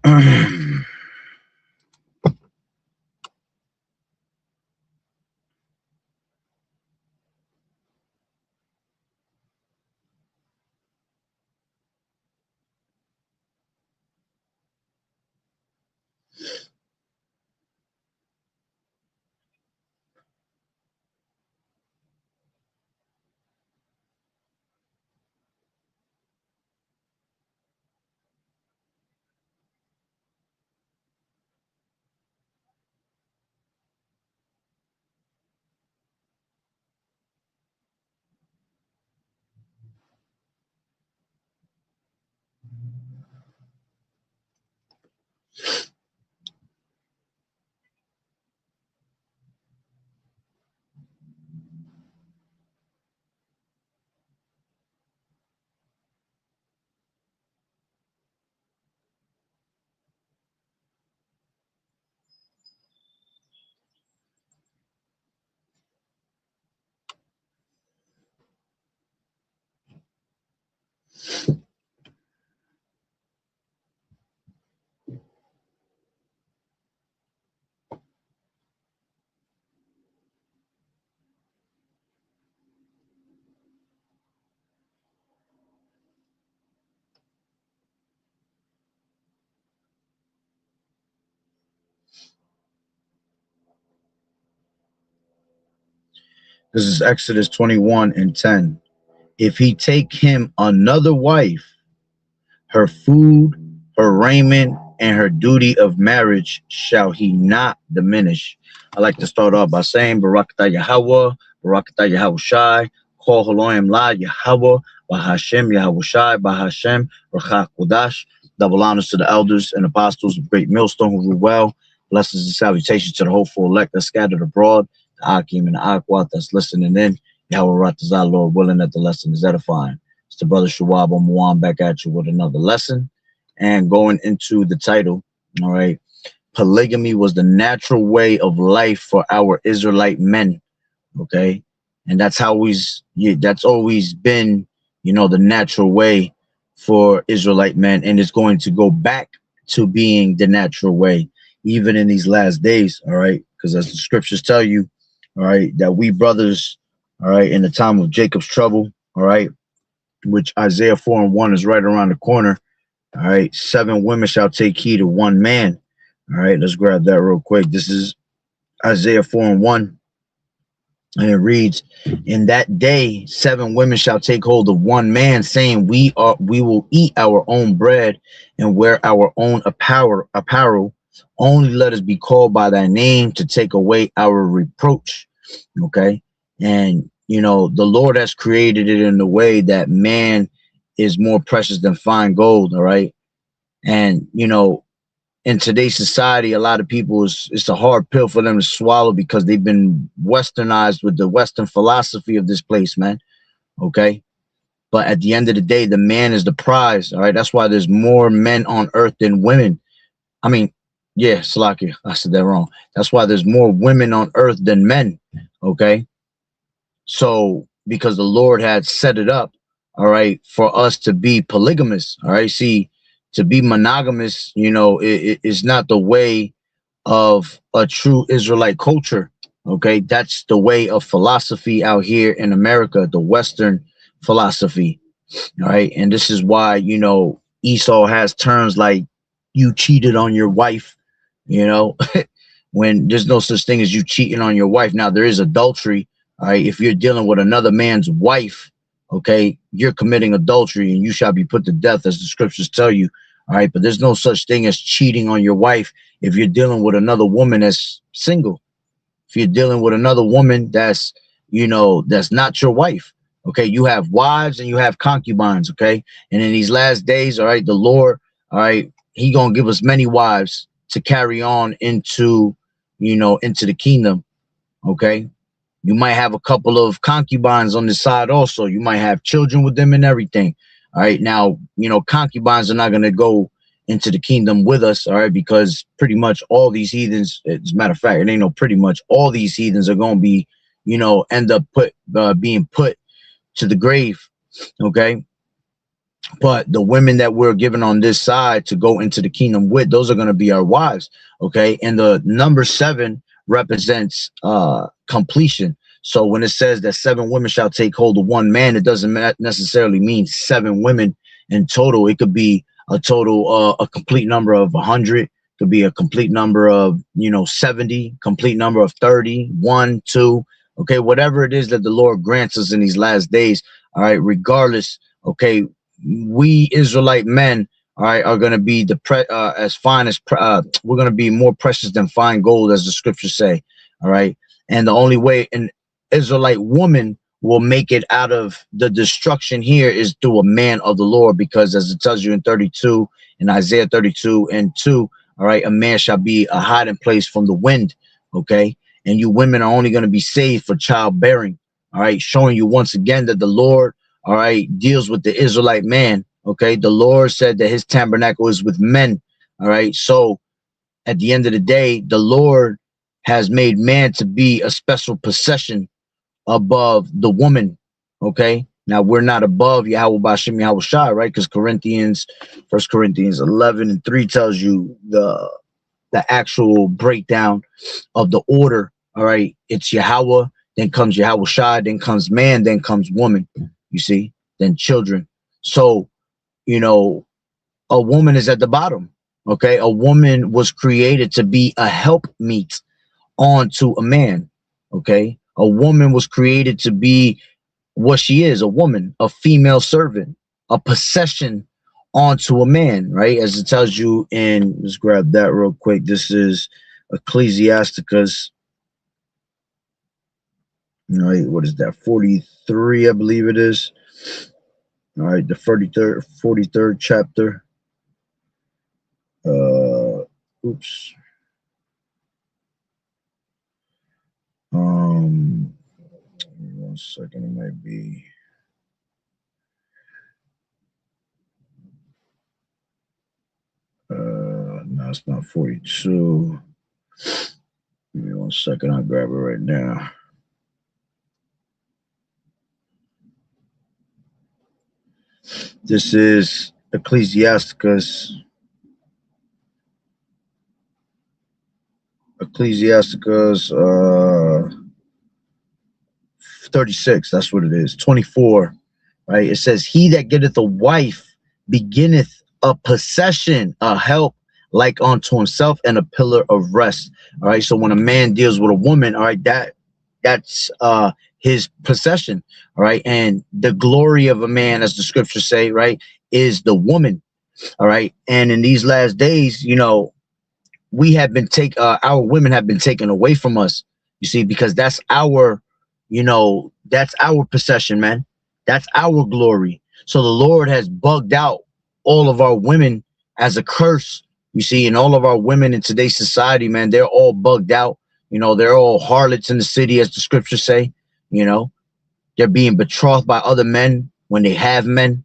This is Exodus 21:10. If he take him another wife, her food, her raiment, and her duty of marriage shall he not diminish. I like to start off by saying Barakatah Yahawah, Barakatah Yahawashi, Kol Haloim La Yahawah, Bahashem Yahawashi, Bahashem Rachach Kodash. Double honors to the elders and apostles of Great Millstone who rule well. Blessings and salutations to the hopeful elect that scattered abroad, the Akim and the Akwat that's listening in. Yahweh Ratazah, Lord willing that the lesson is edifying. It's the brother Shawab Muwan back at you with another lesson. And going into the title, all right, polygamy was the natural way of life for our Israelite men, okay? And that's that's always been, you know, the natural way for Israelite men, and it's going to go back to being the natural way even in these last days, all right? Because as the scriptures tell you, all right, that we brothers, all right, in the time of Jacob's trouble, all right, which Isaiah 4:1 is right around the corner. All right, 7 women shall take heed of 1 man. All right, let's grab that real quick. This is Isaiah 4:1, and it reads, "In that day 7 women shall take hold of 1 man, saying, we will eat our own bread and wear our own apparel. Only let us be called by thy name to take away our reproach." Okay, and you know, the Lord has created it in a way that man is more precious than fine gold, all right? And, you know, in today's society, a lot of people, it's a hard pill for them to swallow because they've been westernized with the Western philosophy of this place, man, okay? But at the end of the day, the man is the prize, all right? That's why there's more men on earth than women. I mean, yeah, Salakia, I said that wrong. That's why there's more women on earth than men, okay? So, because the Lord had set it up, all right, for us to be polygamous, all right. See, to be monogamous, you know, it is not the way of a true Israelite culture, okay. That's the way of philosophy out here in America, the Western philosophy, all right. And this is why, you know, Esau has terms like "you cheated on your wife," you know, when there's no such thing as you cheating on your wife. Now, there is adultery. All right, if you're dealing with another man's wife, okay, you're committing adultery and you shall be put to death, as the scriptures tell you. All right, but there's no such thing as cheating on your wife if you're dealing with another woman that's single. If you're dealing with another woman that's, you know, that's not your wife, okay, you have wives and you have concubines, okay, and in these last days, all right, the Lord, all right, he gonna give us many wives to carry on into, you know, into the kingdom, okay. You might have a couple of concubines on the side also. You might have children with them and everything. All right. Now, you know, concubines are not going to go into the kingdom with us. All right. Because pretty much all these heathens, as a matter of fact, it ain't no pretty much, all these heathens are going to be, you know, end up being put to the grave. Okay. But the women that we're given on this side to go into the kingdom with, those are going to be our wives. Okay. And the number 7 represents completion. So when it says that 7 women shall take hold of one man, it doesn't necessarily mean 7 women in total. It could be a total, a complete number of 100, could be a complete number of, 70, complete number of 30, 1, 2. Okay. Whatever it is that the Lord grants us in these last days. All right. Regardless. Okay. We Israelite men, all right, are going to be as fine as we're going to be more precious than fine gold, as the scriptures say. All right. And the only way an Israelite woman will make it out of the destruction here is through a man of the Lord, because as it tells you in 32, in Isaiah 32 and 2, all right, a man shall be a hiding place from the wind. Okay. And you women are only going to be saved for childbearing. All right. Showing you once again that the Lord, all right, deals with the Israelite man. Okay. The Lord said that his tabernacle is with men. All right. So at the end of the day, the Lord has made man to be a special possession above the woman. Okay. Now we're not above YAHAWAH'S, right? Because First Corinthians 11 and 3 tells you the actual breakdown of the order. All right. It's Yahweh, then comes YAHAWAH'S, then comes man, then comes woman. You see, then children. So, a woman is at the bottom. Okay. A woman was created to be a helpmeet onto a man. Okay. A woman was created to be what she is, a woman, a female servant, a possession onto a man, right? As it tells you in, let's grab that real quick. This is Ecclesiasticus. All right, what is that? 43, I believe it is. All right, the 43rd chapter. Oops. One second, it might be. No, it's not 42. Give me 1 second, I'll grab it right now. This is Ecclesiasticus 36. That's what it is. 24. Right. It says, he that getteth a wife beginneth a possession, a help like unto himself, and a pillar of rest. All right. So when a man deals with a woman, all right, that's his possession. All right. And the glory of a man, as the scriptures say, right, is the woman. All right. And in these last days, we have been our women have been taken away from us, you see, because that's our, that's our possession, man. That's our glory. So the Lord has bugged out all of our women as a curse, you see, and all of our women in today's society, man, they're all bugged out. They're all harlots in the city, as the scriptures say. They're being betrothed by other men when they have men,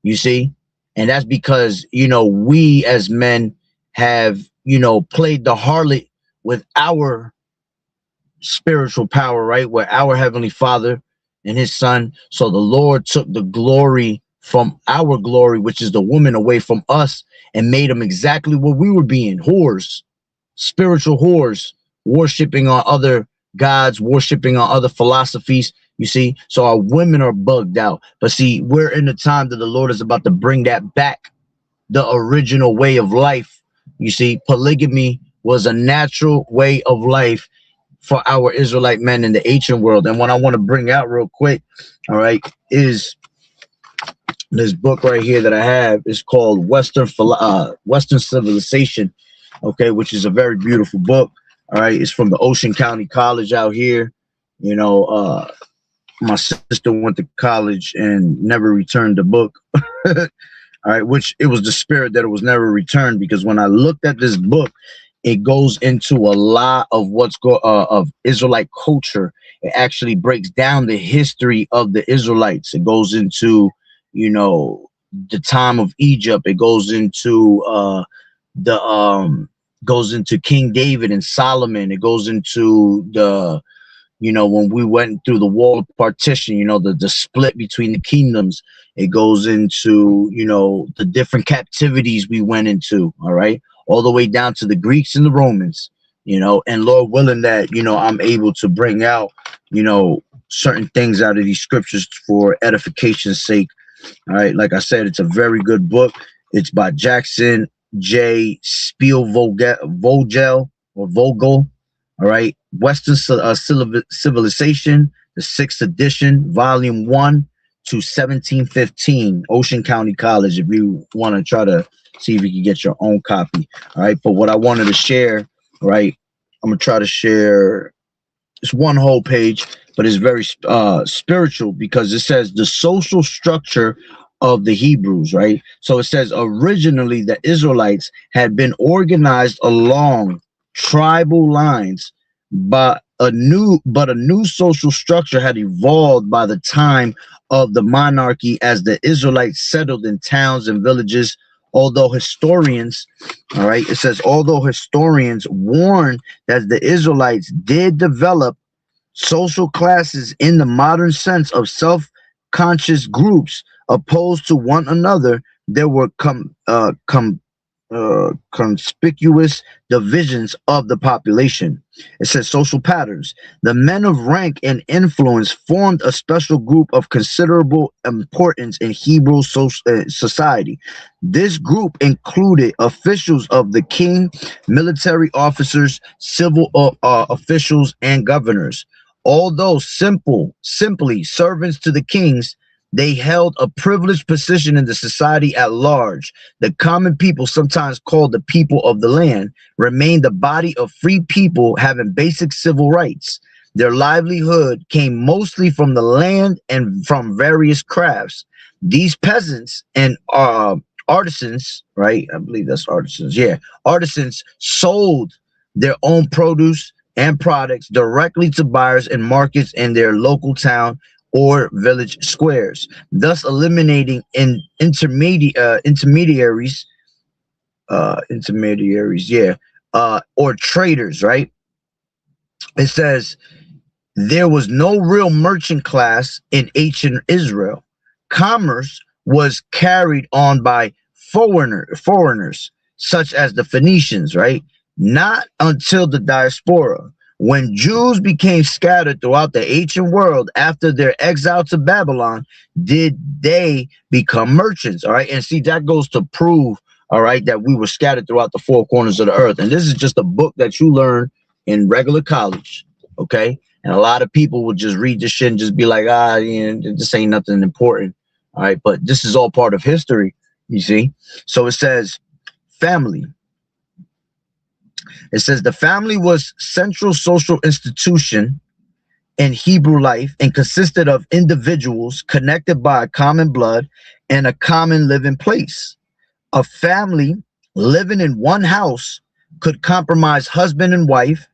you see. And that's because, we as men have, played the harlot with our spiritual power, right? Where our Heavenly Father and his son. So the Lord took the glory from our glory, which is the woman, away from us, and made them exactly what we were being: whores, spiritual whores, worshiping on other gods, worshiping on other philosophies, you see. So our women are bugged out. But see, we're in the time that the Lord is about to bring that back, the original way of life. You see, polygamy was a natural way of life for our Israelite men in the ancient world. And what I want to bring out real quick, all right, is this book right here that I have. Is called Western Civilization, okay, which is a very beautiful book. All right, it's from the Ocean County College out here. My sister went to college and never returned the book. All right, which it was the spirit that it was never returned, because when I looked at this book, it goes into a lot of of Israelite culture. It actually breaks down the history of the Israelites. It goes into, the time of Egypt. It goes into goes into King David and Solomon. It goes into you know, when we went through the wall of partition, you know, the split between the kingdoms, it goes into, you know, the different captivities we went into, all right, all the way down to the Greeks and the Romans, you know, and Lord willing that, you know, I'm able to bring out, you know, certain things out of these scriptures for edification's sake. All right, like I said, it's a very good book. It's by Jackson J. Vogel or Vogel. All right, Western Civilization, the 6th edition, volume 1 to 1715, Ocean County College. If you want to try to see if you can get your own copy. All right, but what I wanted to share, right, I'm gonna try to share. It's one whole page, but it's very spiritual, because it says the social structure of the Hebrews, right? So it says originally the Israelites had been organized along tribal lines, but a new social structure had evolved by the time of the monarchy as the Israelites settled in towns and villages. Although historians, all right, it says, although historians warn that the Israelites did develop social classes in the modern sense of self-conscious groups opposed to one another, there were conspicuous divisions of the population. It says social patterns. The men of rank and influence formed a special group of considerable importance in Hebrew society. This group included officials of the king, military officers, civil officials, and governors. Although simply servants to the kings, they held a privileged position in the society at large. The common people, sometimes called the people of the land, remained a body of free people having basic civil rights. Their livelihood came mostly from the land and from various crafts. These peasants and artisans, right? I believe that's artisans. Yeah, artisans sold their own produce and products directly to buyers in markets in their local town or village squares, thus eliminating intermediaries, or traders, right? It says there was no real merchant class in ancient Israel. Commerce was carried on by foreigners, such as the Phoenicians, right? Not until the diaspora, when Jews became scattered throughout the ancient world after their exile to Babylon, did they become merchants, all right? And see, that goes to prove, all right, that we were scattered throughout the four corners of the earth. And this is just a book that you learn in regular college, okay? And a lot of people will just read this shit and just be like, you know, this ain't nothing important, all right? But this is all part of history, you see? So it says family. It says the family was central social institution in Hebrew life and consisted of individuals connected by a common blood and a common living place. A family living in one house could comprise husband and wife,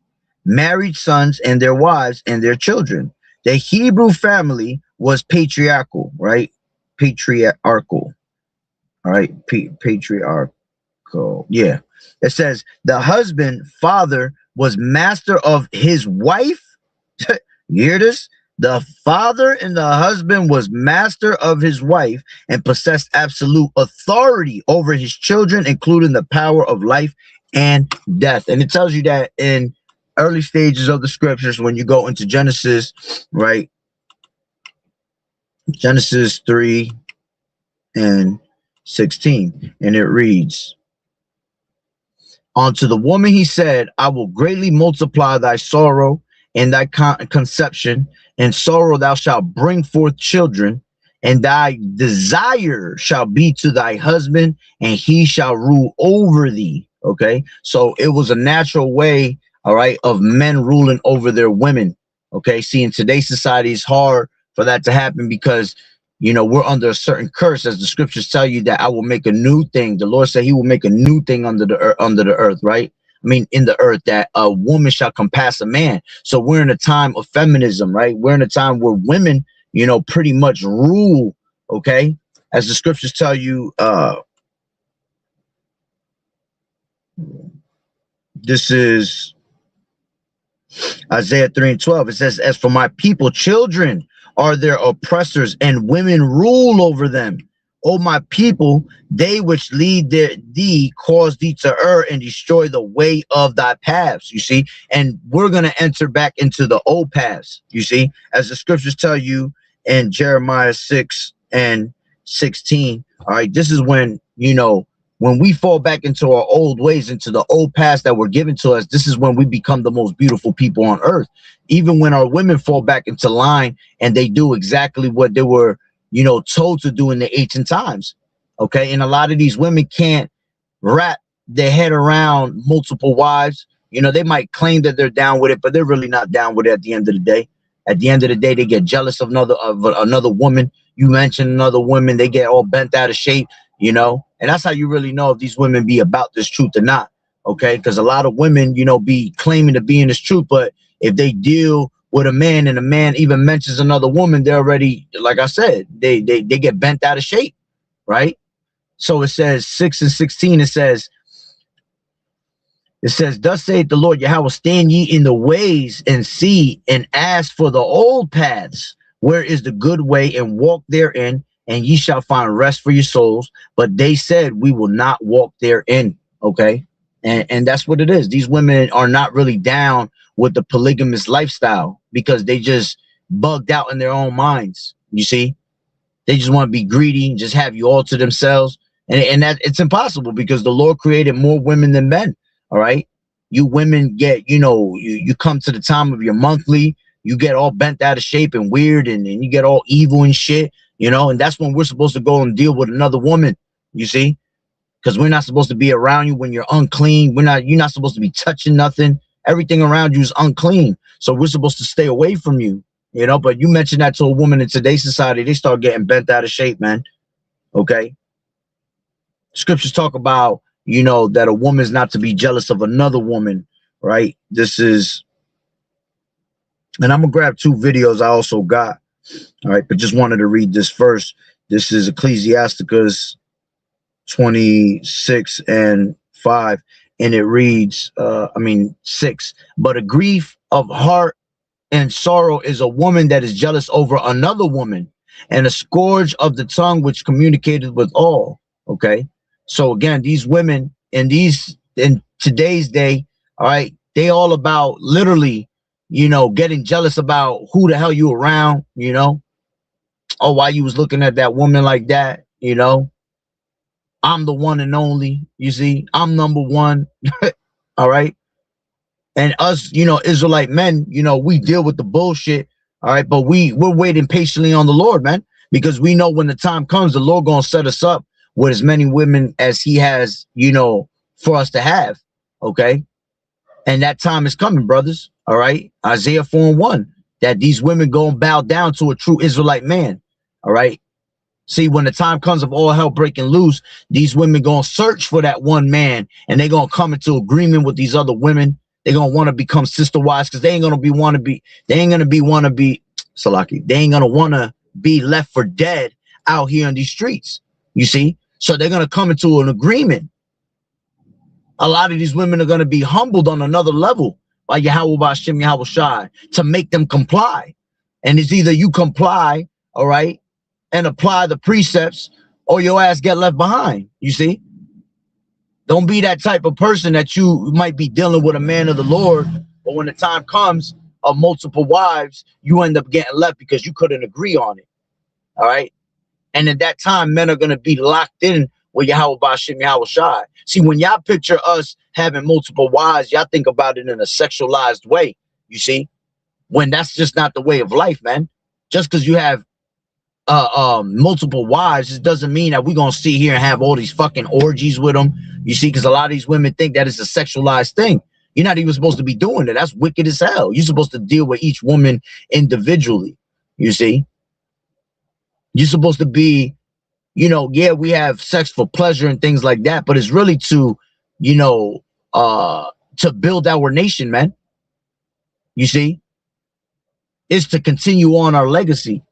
married sons and their wives and their children. The Hebrew family was patriarchal, right? Patriarchal, all right? Patriarchal, yeah. It says the husband, father, was master of his wife. You hear this? The father and the husband was master of his wife and possessed absolute authority over his children, including the power of life and death. And it tells you that in early stages of the scriptures, when you go into Genesis, right? Genesis 3 and 16, and it reads, unto the woman he said, I will greatly multiply thy sorrow and thy conception. In sorrow thou shalt bring forth children, and thy desire shall be to thy husband, and he shall rule over thee. Okay, so it was a natural way, all right, of men ruling over their women. Okay, see, in today's society, it's hard for that to happen because, you know, we're under a certain curse, as the scriptures tell you that I will make a new thing. The Lord said he will make a new thing under the earth, right? I mean, in the earth, that a woman shall compass a man. So we're in a time of feminism, right? We're in a time where women, you know, pretty much rule, okay? As the scriptures tell you, this is Isaiah 3:12, it says, as for my people, children are their oppressors, and women rule over them. O my people, they which lead thee cause thee to err and destroy the way of thy paths. You see, and we're going to enter back into the old paths. You see, as the scriptures tell you in Jeremiah 6:16. All right, this is when, you know, when we fall back into our old ways, into the old paths that were given to us, this is when we become the most beautiful people on earth. Even when our women fall back into line and they do exactly what they were, you know, told to do in the ancient times. Okay. And a lot of these women can't wrap their head around multiple wives. You know, they might claim that they're down with it, but they're really not down with it at the end of the day. At the end of the day, they get jealous of another woman. You mention another woman, they get all bent out of shape, you know, and that's how you really know if these women be about this truth or not. Okay. Because a lot of women, you know, be claiming to be in this truth, but if they deal with a man and a man even mentions another woman, they're already, like I said, they get bent out of shape, right? So it says 6:16, it says, thus saith the Lord Yahweh, stand ye in the ways and see and ask for the old paths, where is the good way, and walk therein, and ye shall find rest for your souls. But they said, we will not walk therein. Okay. And that's what it is. These women are not really down with the polygamous lifestyle because they just bugged out in their own minds. You see, they just want to be greedy and just have you all to themselves. And that it's impossible because the Lord created more women than men. All right. You women get, you know, you come to the time of your monthly, you get all bent out of shape and weird, and you get all evil and shit, you know, and that's when we're supposed to go and deal with another woman, you see, because we're not supposed to be around you when you're unclean. You're not supposed to be touching nothing. Everything around you is unclean. So we're supposed to stay away from you, you know, but you mention that to a woman in today's society, they start getting bent out of shape, man. Okay. Scriptures talk about, you know, that a woman is not to be jealous of another woman, right? This is, and I'm gonna grab two videos I also got, all right, but just wanted to read this first. This is Ecclesiasticus 26:5, and it reads, 6. But a grief of heart and sorrow is a woman that is jealous over another woman, and a scourge of the tongue which communicated with all. Okay. So again, these women in today's day, all right, they all about literally, you know, getting jealous about who the hell you around, you know. Oh, why you was looking at that woman like that, you know. I'm the one and only, you see, I'm number one. All right. And us, you know, Israelite men, you know, we deal with the bullshit. All right. But we're waiting patiently on the Lord, man, because we know when the time comes, the Lord gonna set us up with as many women as he has, you know, for us to have. Okay. And that time is coming, brothers. All right. Isaiah 4:1, that these women gonna bow down to a true Israelite man. All right. See, when the time comes of all hell breaking loose, these women gonna search for that one man, and they're gonna come into agreement with these other women. They're gonna want to become sister wives because they ain't gonna want to be left for dead out here in these streets. You see? So they're gonna come into an agreement. A lot of these women are gonna be humbled on another level by YAHAWAH'S to make them comply. And it's either you comply, all right, and apply the precepts, or your ass get left behind. You see? Don't be that type of person that you might be dealing with a man of the Lord, but when the time comes of multiple wives, you end up getting left because you couldn't agree on it. All right. And at that time, men are going to be locked in with YAHAWAH'S. See, when y'all picture us having multiple wives, y'all think about it in a sexualized way. You see, when that's just not the way of life, man. Just because you have multiple wives, it doesn't mean that we're gonna sit here and have all these fucking orgies with them. You see, because a lot of these women think that it's a sexualized thing. You're not even supposed to be doing it. That's wicked as hell. You're supposed to deal with each woman individually. You see, you're supposed to be, you know, yeah, we have sex for pleasure and things like that, but it's really to, you know, to build our nation, man. You see, it's to continue on our legacy.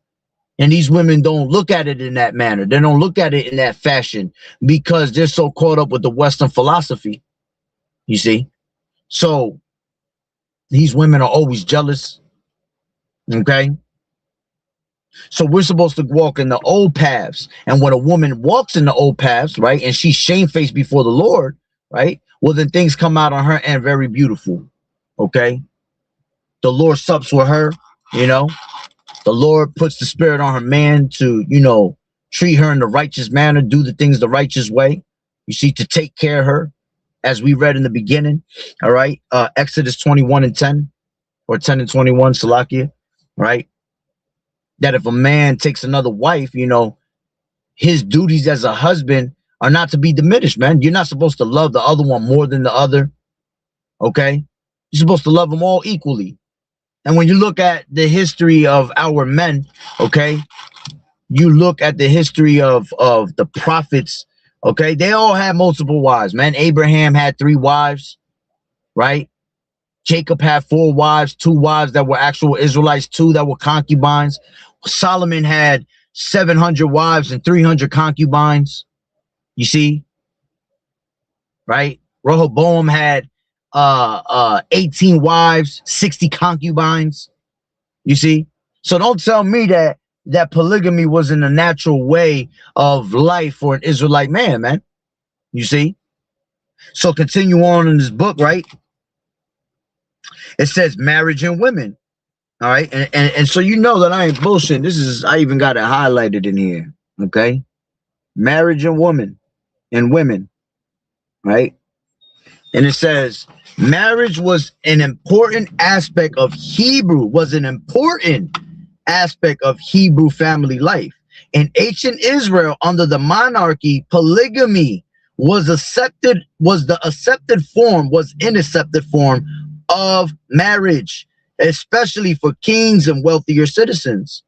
And these women don't look at it in that manner. They don't look at it in that fashion because they're so caught up with the Western philosophy. You see? So These women are always jealous. Okay. So we're supposed to walk in the old paths. And when a woman walks in the old paths, right, and she's shamefaced before the Lord, right, well, then things come out on her end very beautiful. Okay. The Lord sups with her, you know. The Lord puts the spirit on her man to, you know, treat her in the righteous manner, do the things the righteous way. You see, to take care of her, as we read in the beginning. All right. Exodus 21:10 or 10:21, Salakia, right? That if a man takes another wife, you know, his duties as a husband are not to be diminished, man. You're not supposed to love the other one more than the other. Okay. You're supposed to love them all equally. And when you look at the history of our men, okay, you look at the history of the prophets, okay, they all had multiple wives, man. Abraham had 3 wives, right? Jacob had 4 wives, 2 wives that were actual Israelites, 2 that were concubines. Solomon had 700 wives and 300 concubines. You see, right? Rehoboam had 18 wives, 60 concubines. You see, so don't tell me that polygamy was in a natural way of life for an Israelite man, man. You see, so continue on in this book, right? It says marriage and women. All right, and so you know that I ain't bullshitting. This is, I even got it highlighted in here. Okay, marriage and women, right? And it says marriage was an important aspect of Hebrew family life. In ancient Israel, under the monarchy, polygamy was an accepted form of marriage, especially for kings and wealthier citizens.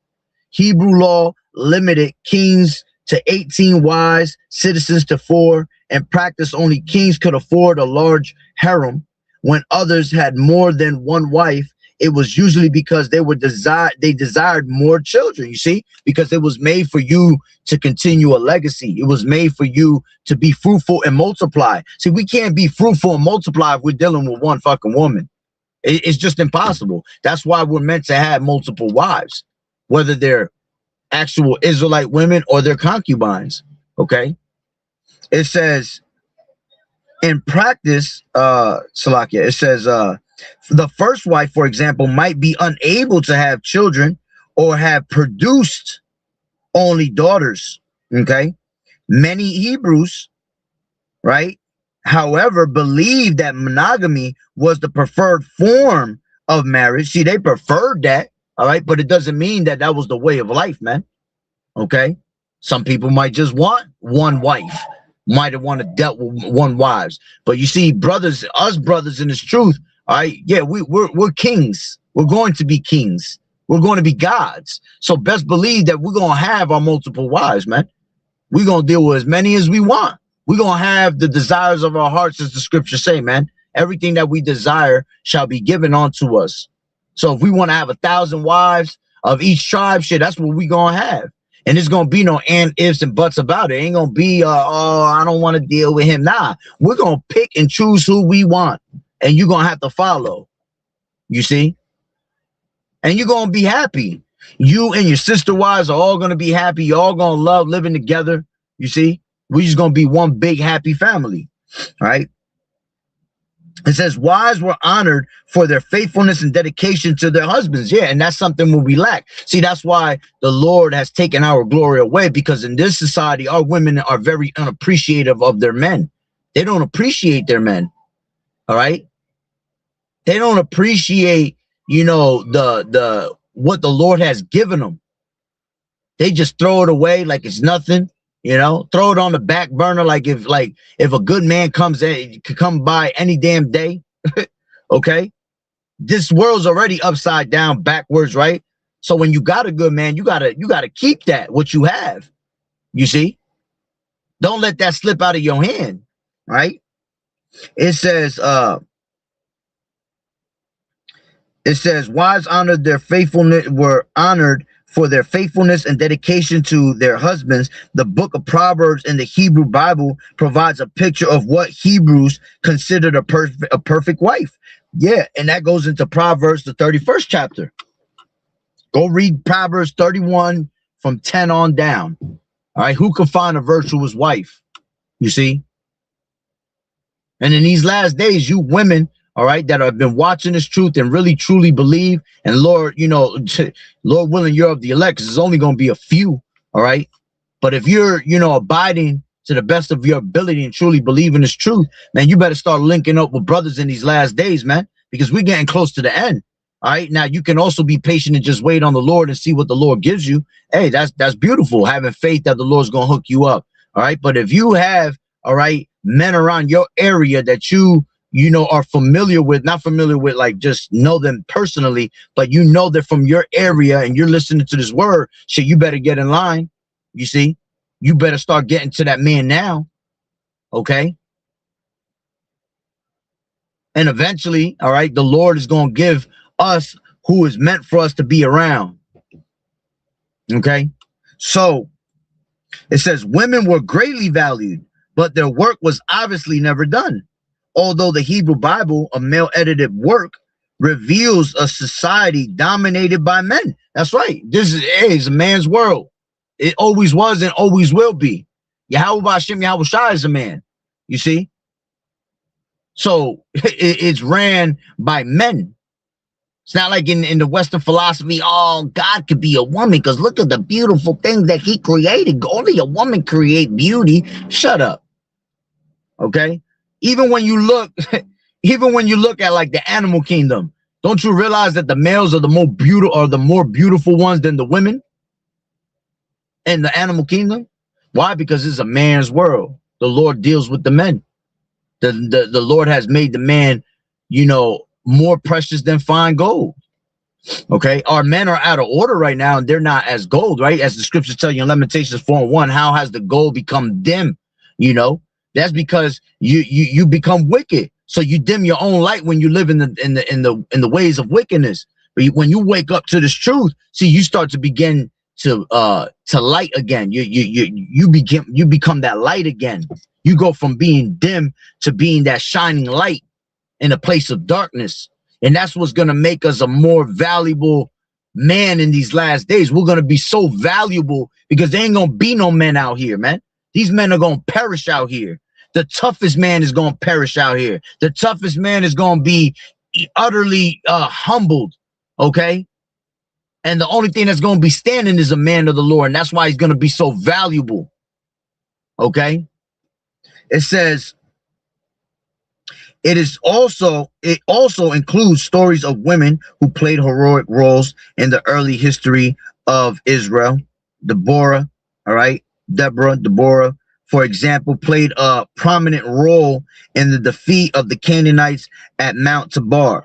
Hebrew law limited kings to 18 wives, citizens to 4, and practice only kings could afford a large harem. When others had more than 1 wife, it was usually because they desired more children, you see, because it was made for you to continue a legacy. It was made for you to be fruitful and multiply. See, we can't be fruitful and multiply if we're dealing with one fucking woman. It's just impossible. That's why we're meant to have multiple wives, whether they're actual Israelite women or their concubines. Okay. It says in practice, Salakia, it says the first wife, for example, might be unable to have children or have produced only daughters. Okay. Many Hebrews, right, however, believed that monogamy was the preferred form of marriage. See, they preferred that. All right, but it doesn't mean that that was the way of life, man. Okay, some people might just want 1 wife, might have wanted to dealt with 1 wives. But you see, brothers, us brothers in this truth, all right, yeah, we're kings. We're going to be kings. We're going to be gods. So best believe that we're gonna have our multiple wives, man. We're gonna deal with as many as we want. We're gonna have the desires of our hearts, as the scriptures say, man. Everything that we desire shall be given unto us. So if we want to have 1,000 wives of each tribe, shit, that's what we gonna have. And there's gonna be no and ifs and buts about it. Ain't gonna be oh, I don't want to deal with him. Nah, we're gonna pick and choose who we want, and you're gonna have to follow. You see, and you're gonna be happy. You and your sister wives are all gonna be happy. You're all gonna love living together. You see, we're just gonna be one big happy family. All right. It says wives were honored for their faithfulness and dedication to their husbands. Yeah, and that's something when we lack. See, that's why the Lord has taken our glory away, because in this society, our women are very unappreciative of their men. They don't appreciate their men. All right. They don't appreciate, you know, the what the Lord has given them. They just throw it away like it's nothing. You know, throw it on the back burner like if a good man comes in, could come by any damn day. Okay, this world's already upside down, backwards, right? So when you got a good man, you gotta keep that what you have. You see, don't let that slip out of your hand, right? It says wives honored their faithfulness, were honored for their faithfulness and dedication to their husbands. The book of Proverbs in the Hebrew Bible provides a picture of what Hebrews considered a perfect wife. Yeah, and that goes into Proverbs, the 31st chapter. Go read Proverbs 31 from 10 on down. All right, who can find a virtuous wife? You see? And in these last days, you women, all right, that have been watching this truth and really truly believe, and Lord, you know, Lord willing, you're of the elect, 'cause there's only going to be a few, all right? But if you're, you know, abiding to the best of your ability and truly believe in this truth, man, you better start linking up with brothers in these last days, man, because we're getting close to the end. All right, now you can also be patient and just wait on the Lord and see what the Lord gives you. Hey, that's beautiful, having faith that the Lord's going to hook you up. All right, but if you have, all right, men around your area that you know are familiar with, not familiar with like just know them personally, but you know they're from your area and you're listening to this word, shit, you better get in line. You see, you better start getting to that man now. Okay. And eventually, all right, the Lord is going to give us who is meant for us to be around. Okay. So it says women were greatly valued, but their work was obviously never done. Although the Hebrew Bible, a male-edited work, reveals a society dominated by men. That's right. This is a man's world. It always was and always will be. YAHAWAH'S is a man. You see? So it's ran by men. It's not like in the Western philosophy, oh, God could be a woman because look at the beautiful things that he created. Only a woman create beauty. Shut up. Okay? Even when you look at like the animal kingdom, don't you realize that the males are the more beautiful ones than the women in the animal kingdom? Why? Because it's a man's world. The Lord deals with the men. The Lord has made the man, you know, more precious than fine gold. Okay, our men are out of order right now, and they're not as gold, right? As the scriptures tell you in Lamentations 4:1, how has the gold become dim? You know, that's because you become wicked. So you dim your own light when you live in the ways of wickedness. But when you wake up to this truth, see, you start to begin to light again. You become that light again. You go from being dim to being that shining light in a place of darkness. And that's what's going to make us a more valuable man in these last days. We're going to be so valuable because there ain't going to be no men out here, man. These men are going to perish out here. The toughest man is going to perish out here. The toughest man is going to be utterly humbled, okay? And the only thing that's going to be standing is a man of the Lord, and that's why he's going to be so valuable, okay? It says, it also includes stories of women who played heroic roles in the early history of Israel. Deborah, for example, played a prominent role in the defeat of the Canaanites at Mount Tabor.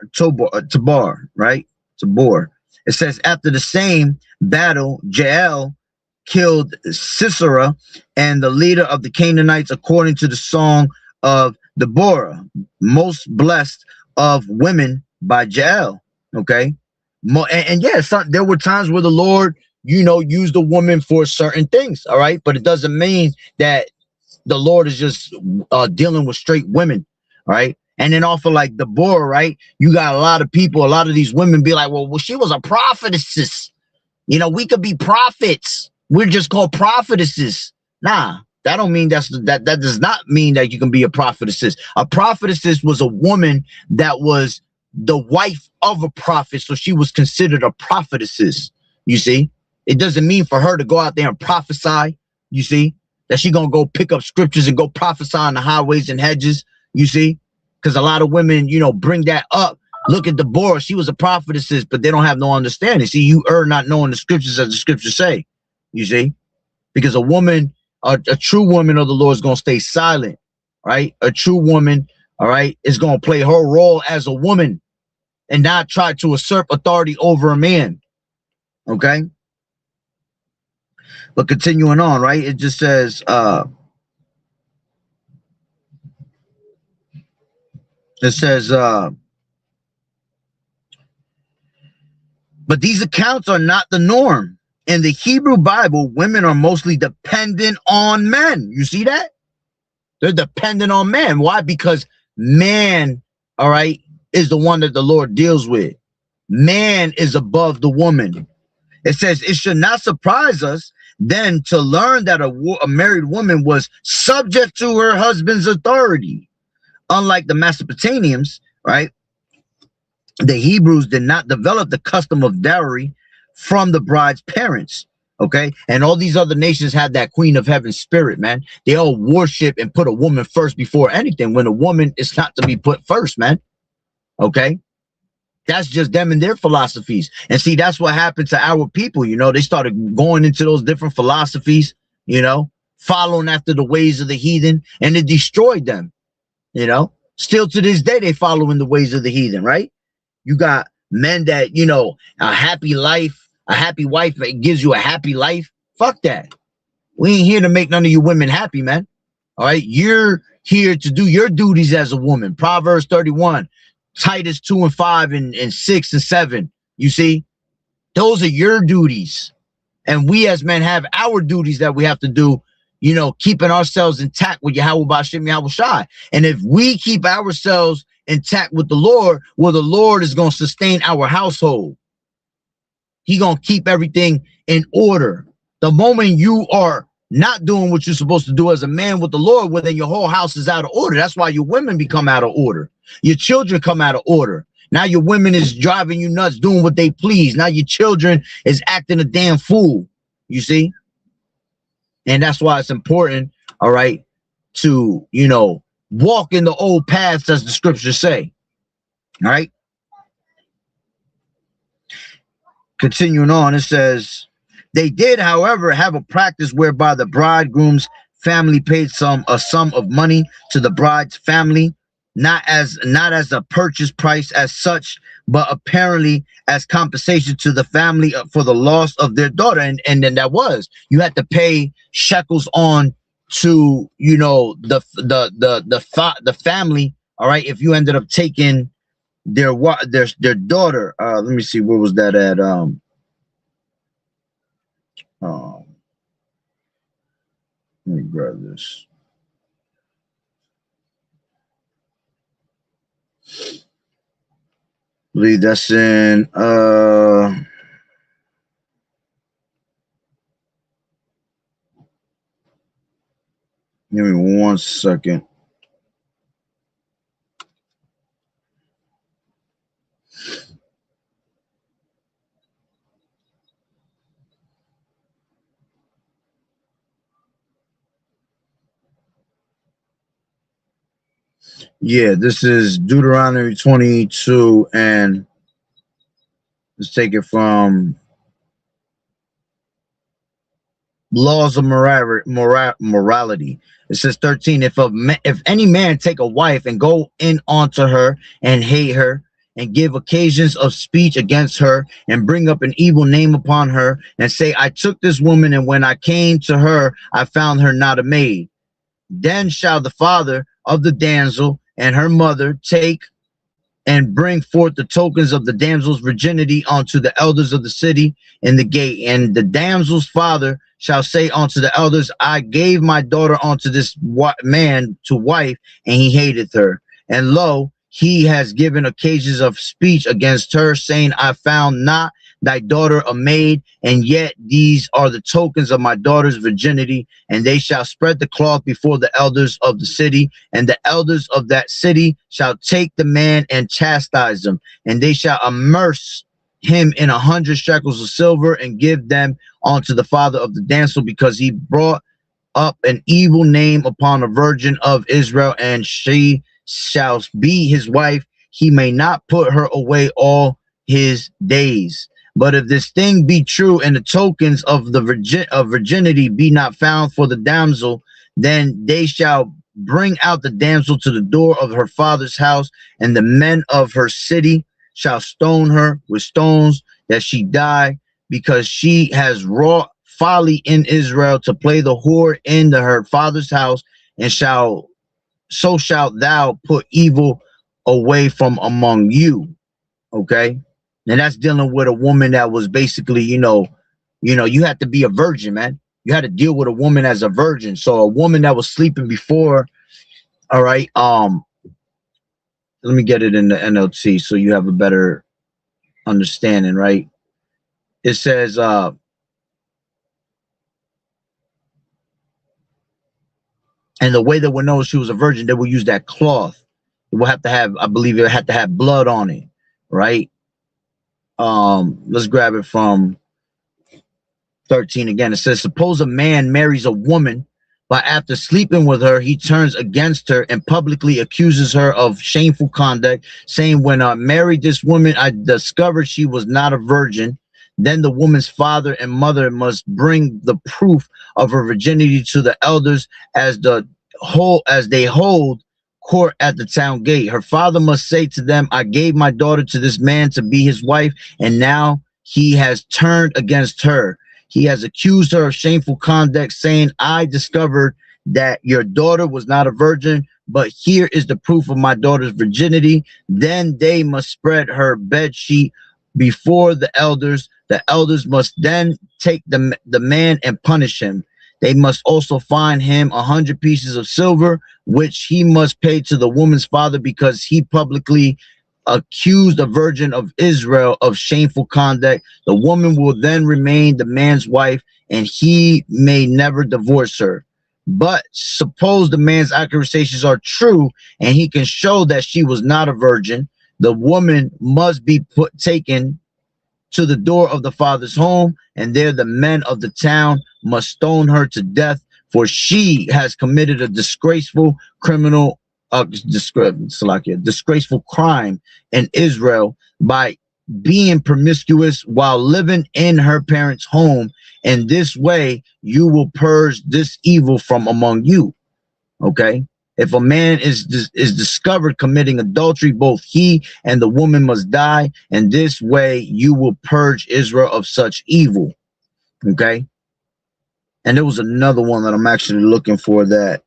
It says after the same battle, Jael killed Sisera and the leader of the Canaanites, according to the song of Deborah, most blessed of women by Jael. Okay. And yes, there were times where the Lord, you know, used a woman for certain things. All right. But it doesn't mean that the Lord is just dealing with straight women. All right. And then also like Deborah, right? You got a lot of people, a lot of these women be like, well, she was a prophetess. You know, we could be prophets. We're just called prophetesses. Nah. That don't mean that does not mean that you can be a prophetess. A prophetess was a woman that was the wife of a prophet, so she was considered a prophetess. You see, it doesn't mean for her to go out there and prophesy. You see, that she gonna go pick up scriptures and go prophesy on the highways and hedges. You see, because a lot of women, you know, bring that up. Look at Deborah; she was a prophetess, but they don't have no understanding. See, you are not knowing the scriptures as the scriptures say. You see, because a woman. A true woman of the Lord is going to stay silent, right? A true woman, all right, is going to play her role as a woman and not try to usurp authority over a man, okay? But continuing on, right? It just says, but these accounts are not the norm. In the Hebrew Bible, women are mostly dependent on men. You see that? They're dependent on man. Why? Because man, all right, is the one that the Lord deals with. Man is above the woman. It says it should not surprise us then to learn that a married woman was subject to her husband's authority. Unlike the Mesopotamians, right? The Hebrews did not develop the custom of dowry from the bride's parents. Okay, and all these other nations had that queen of heaven spirit, man. They all worship and put a woman first before anything, when a woman is not to be put first, man. Okay, that's just them and their philosophies. And see, that's what happened to our people. You know, they started going into those different philosophies, you know, following after the ways of the heathen, and it destroyed them. You know, still to this day, they follow in the ways of the heathen, right? You got men that, you know, a happy life, a happy wife that gives you a happy life. Fuck that. We ain't here to make none of you women happy, man. All right. You're here to do your duties as a woman. Proverbs 31, Titus 2 and 5 and 6 and 7. You see, those are your duties. And we as men have our duties that we have to do, you know, keeping ourselves intact with YAHAWAH'S. And if we keep ourselves intact with the Lord, well, the Lord is going to sustain our household. He gonna keep everything in order. The moment you are not doing what you're supposed to do as a man with the Lord, well, then your whole house is out of order. That's why your women become out of order. Your children come out of order. Now your women is driving you nuts, doing what they please. Now your children is acting a damn fool. You see? And that's why it's important, all right, to, you know, walk in the old paths as the scriptures say. All right. Continuing on, it says, they did, however, have a practice whereby the bridegroom's family paid a sum of money to the bride's family, not as a purchase price as such, but apparently as compensation to the family for the loss of their daughter. And then that was, you had to pay shekels on to, you know, the family. All right, if you ended up taking their daughter. Let me see, where was that at? Let me grab this. I believe that's in give me 1 second. Yeah, this is Deuteronomy 22, and let's take it from Laws of Morality. It says 13, if any man take a wife and go in onto her and hate her, and give occasions of speech against her, and bring up an evil name upon her, and say, I took this woman, and when I came to her, I found her not a maid. Then shall the father of the damsel and her mother take and bring forth the tokens of the damsel's virginity unto the elders of the city in the gate. And the damsel's father shall say unto the elders, I gave my daughter unto this man to wife, and he hated her. And lo, he has given occasions of speech against her, saying, I found not thy daughter a maid, and yet these are the tokens of my daughter's virginity. And they shall spread the cloth before the elders of the city, and the elders of that city shall take the man and chastise them, and they shall immerse him in 100 shekels of silver, and give them unto the father of the damsel, because he brought up an evil name upon a virgin of Israel, and she shall be his wife. He may not put her away all his days. But if this thing be true, and the tokens of the virginity be not found for the damsel, then they shall bring out the damsel to the door of her father's house, and the men of her city shall stone her with stones, that she die, because she has wrought folly in Israel to play the whore in her father's house, and so shalt thou put evil away from among you. Okay. And that's dealing with a woman that was basically, you know, You know, you had to be a virgin, man. You had to deal with a woman as a virgin. So a woman that was sleeping before, all right, let me get it in the NLT so you have a better understanding, right? It says, and the way that we know she was a virgin, they will use that cloth. It will have to have, I believe it had to have blood on it, right? Let's grab it from 13 again. It says, suppose a man marries a woman, but after sleeping with her, he turns against her and publicly accuses her of shameful conduct, saying, when I married this woman, I discovered she was not a virgin. Then the woman's father and mother must bring the proof of her virginity to the elders as they hold court at the town gate. Her father must say to them, I gave my daughter to this man to be his wife, and now he has turned against her. He has accused her of shameful conduct, saying, I discovered that your daughter was not a virgin, but here is the proof of my daughter's virginity. Then they must spread her bed sheet before the elders. The elders must then take the man and punish him. They must also fine him 100 pieces of silver, which he must pay to the woman's father because he publicly accused a virgin of Israel of shameful conduct. The woman will then remain the man's wife, and he may never divorce her. But suppose the man's accusations are true, and he can show that she was not a virgin, the woman must be taken to the door of the father's home, and there the men of the town must stone her to death, for she has committed a disgraceful disgraceful crime in Israel by being promiscuous while living in her parents' home. In this way, you will purge this evil from among you. Okay? If a man is discovered committing adultery, both he and the woman must die. And this way, you will purge Israel of such evil. Okay? And there was another one that I'm actually looking for that.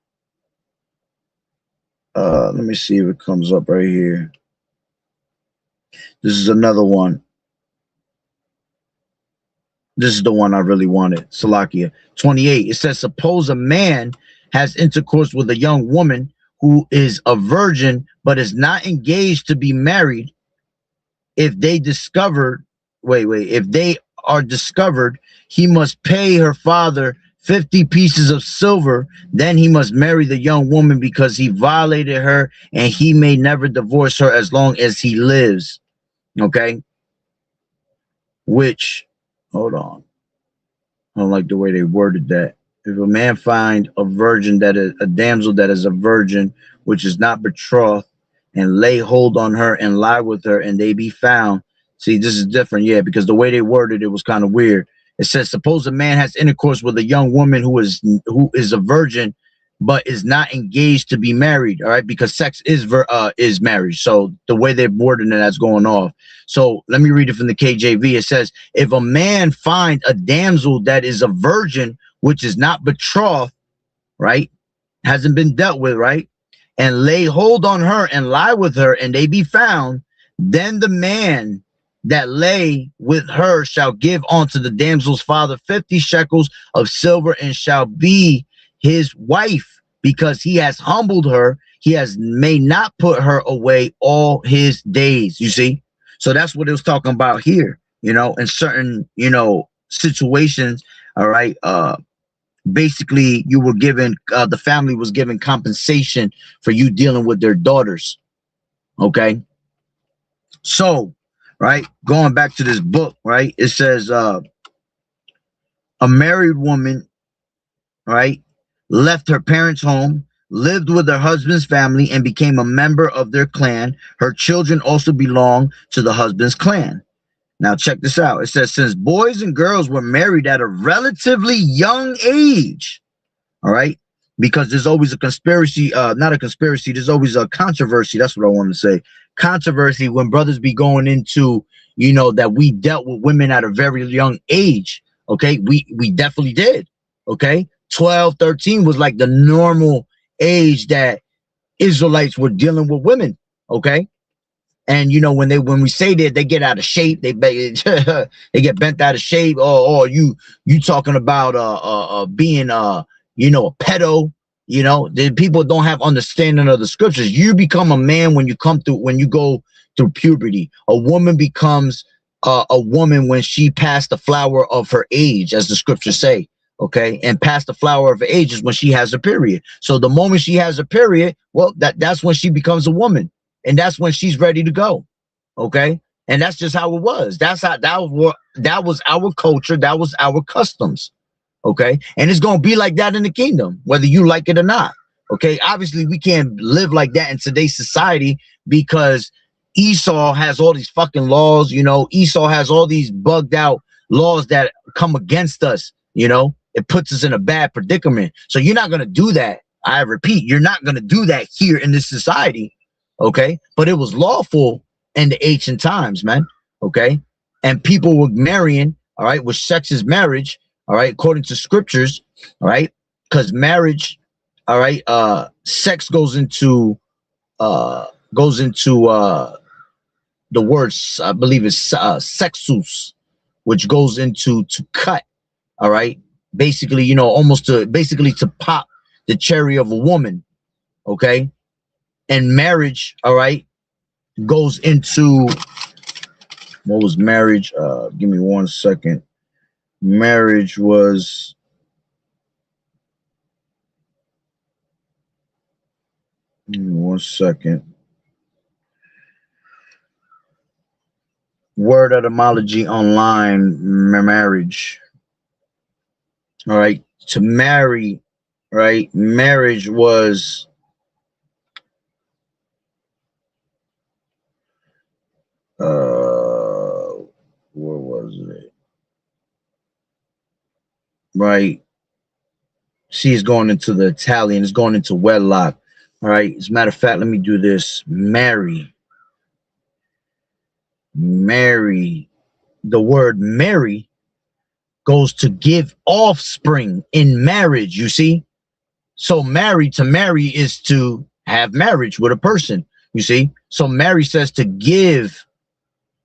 Let me see if it comes up right here. This is another one. This is the one I really wanted. Salakia 28. It says, suppose a man has intercourse with a young woman who is a virgin but is not engaged to be married. If they are discovered, he must pay her father 50 pieces of silver. Then he must marry the young woman because he violated her, and he may never divorce her as long as he lives. Okay? Which, hold on. I don't like the way they worded that. If a man find a virgin that is a damsel that is a virgin, which is not betrothed, and lay hold on her and lie with her, and they be found. See, this is different, yeah, because the way they worded it was kind of weird. It says, suppose a man has intercourse with a young woman who is a virgin, but is not engaged to be married. All right, because sex is marriage. So the way they're wording it, that's going off. So let me read it from the KJV. It says, if a man find a damsel that is a virgin, which is not betrothed, right, hasn't been dealt with, right, and lay hold on her and lie with her, and they be found, then the man that lay with her shall give unto the damsel's father 50 shekels of silver, and shall be his wife, because he has humbled her. He may not put her away all his days. You see? So that's what it was talking about here, you know, in certain, you know, situations. All right. Basically, you were given, the family was given compensation for you dealing with their daughters. Okay. So, right, going back to this book, right, it says a married woman, right, left her parents' home, lived with her husband's family, and became a member of their clan. Her children also belong to the husband's clan. Now, check this out. It says, since boys and girls were married at a relatively young age, all right, because there's always a conspiracy, not a conspiracy, there's always a controversy. That's what I want to say. Controversy when brothers be going into, you know, that we dealt with women at a very young age. Okay, we definitely did. Okay, 12, 13 was like the normal age that Israelites were dealing with women. Okay, And you know, when we say that, they get out of shape, they they get bent out of shape. Or you talking about being you know, a pedo. You know, the people don't have understanding of the scriptures. You become a man when you go through puberty. A woman becomes a woman when she passed the flower of her age, as the scriptures say. Okay, and past the flower of her age is when she has a period. So the moment she has a period, well, that's when she becomes a woman, and that's when she's ready to go. Okay, and that's just how it was. That was our culture. That was our customs. Okay, and it's gonna be like that in the kingdom, whether you like it or not. Okay, obviously we can't live like that in today's society because Esau has all these fucking laws. You know, Esau has all these bugged out laws that come against us. You know, it puts us in a bad predicament. So you're not gonna do that. I repeat, you're not gonna do that here in this society. Okay, but it was lawful in the ancient times, man. Okay, and people were marrying. All right, which sex is marriage. All right, according to scriptures. All right, because marriage. All right, sex goes into the words, I believe it's sexus, which goes into to cut. All right, basically, you know, almost to pop the cherry of a woman. Okay, and marriage, all right, goes into, what was marriage? Give me 1 second. Marriage was, give me 1 second. Word etymology online, marriage. All right, to marry, right? Marriage was where was it? Right. She's going into the Italian, it's going into wedlock. All right. As a matter of fact, let me do this. Marry. Marry. The word marry goes to give offspring in marriage, you see? So to marry is to have marriage with a person, you see? So marry says to give,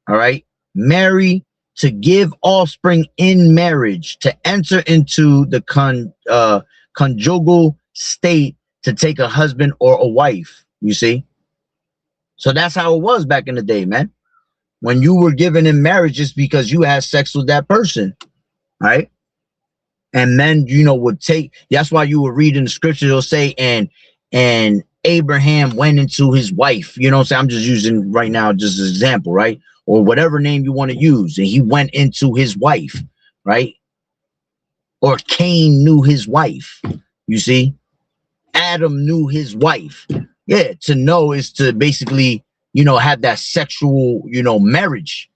all right? Marry, to give offspring in marriage, to enter into the conjugal state, to take a husband or a wife, you see? So that's how it was back in the day, man. When you were given in marriage, it's because you had sex with that person, right? And men, you know, would take, that's why you would read in the scripture, it'll say, and Abraham went into his wife, you know what I'm saying? I'm just using right now just as an example, right? Or whatever name you want to use, and he went into his wife, right? Or Cain knew his wife, you see? Adam knew his wife. Yeah, to know is to basically, you know, have that sexual, you know, marriage,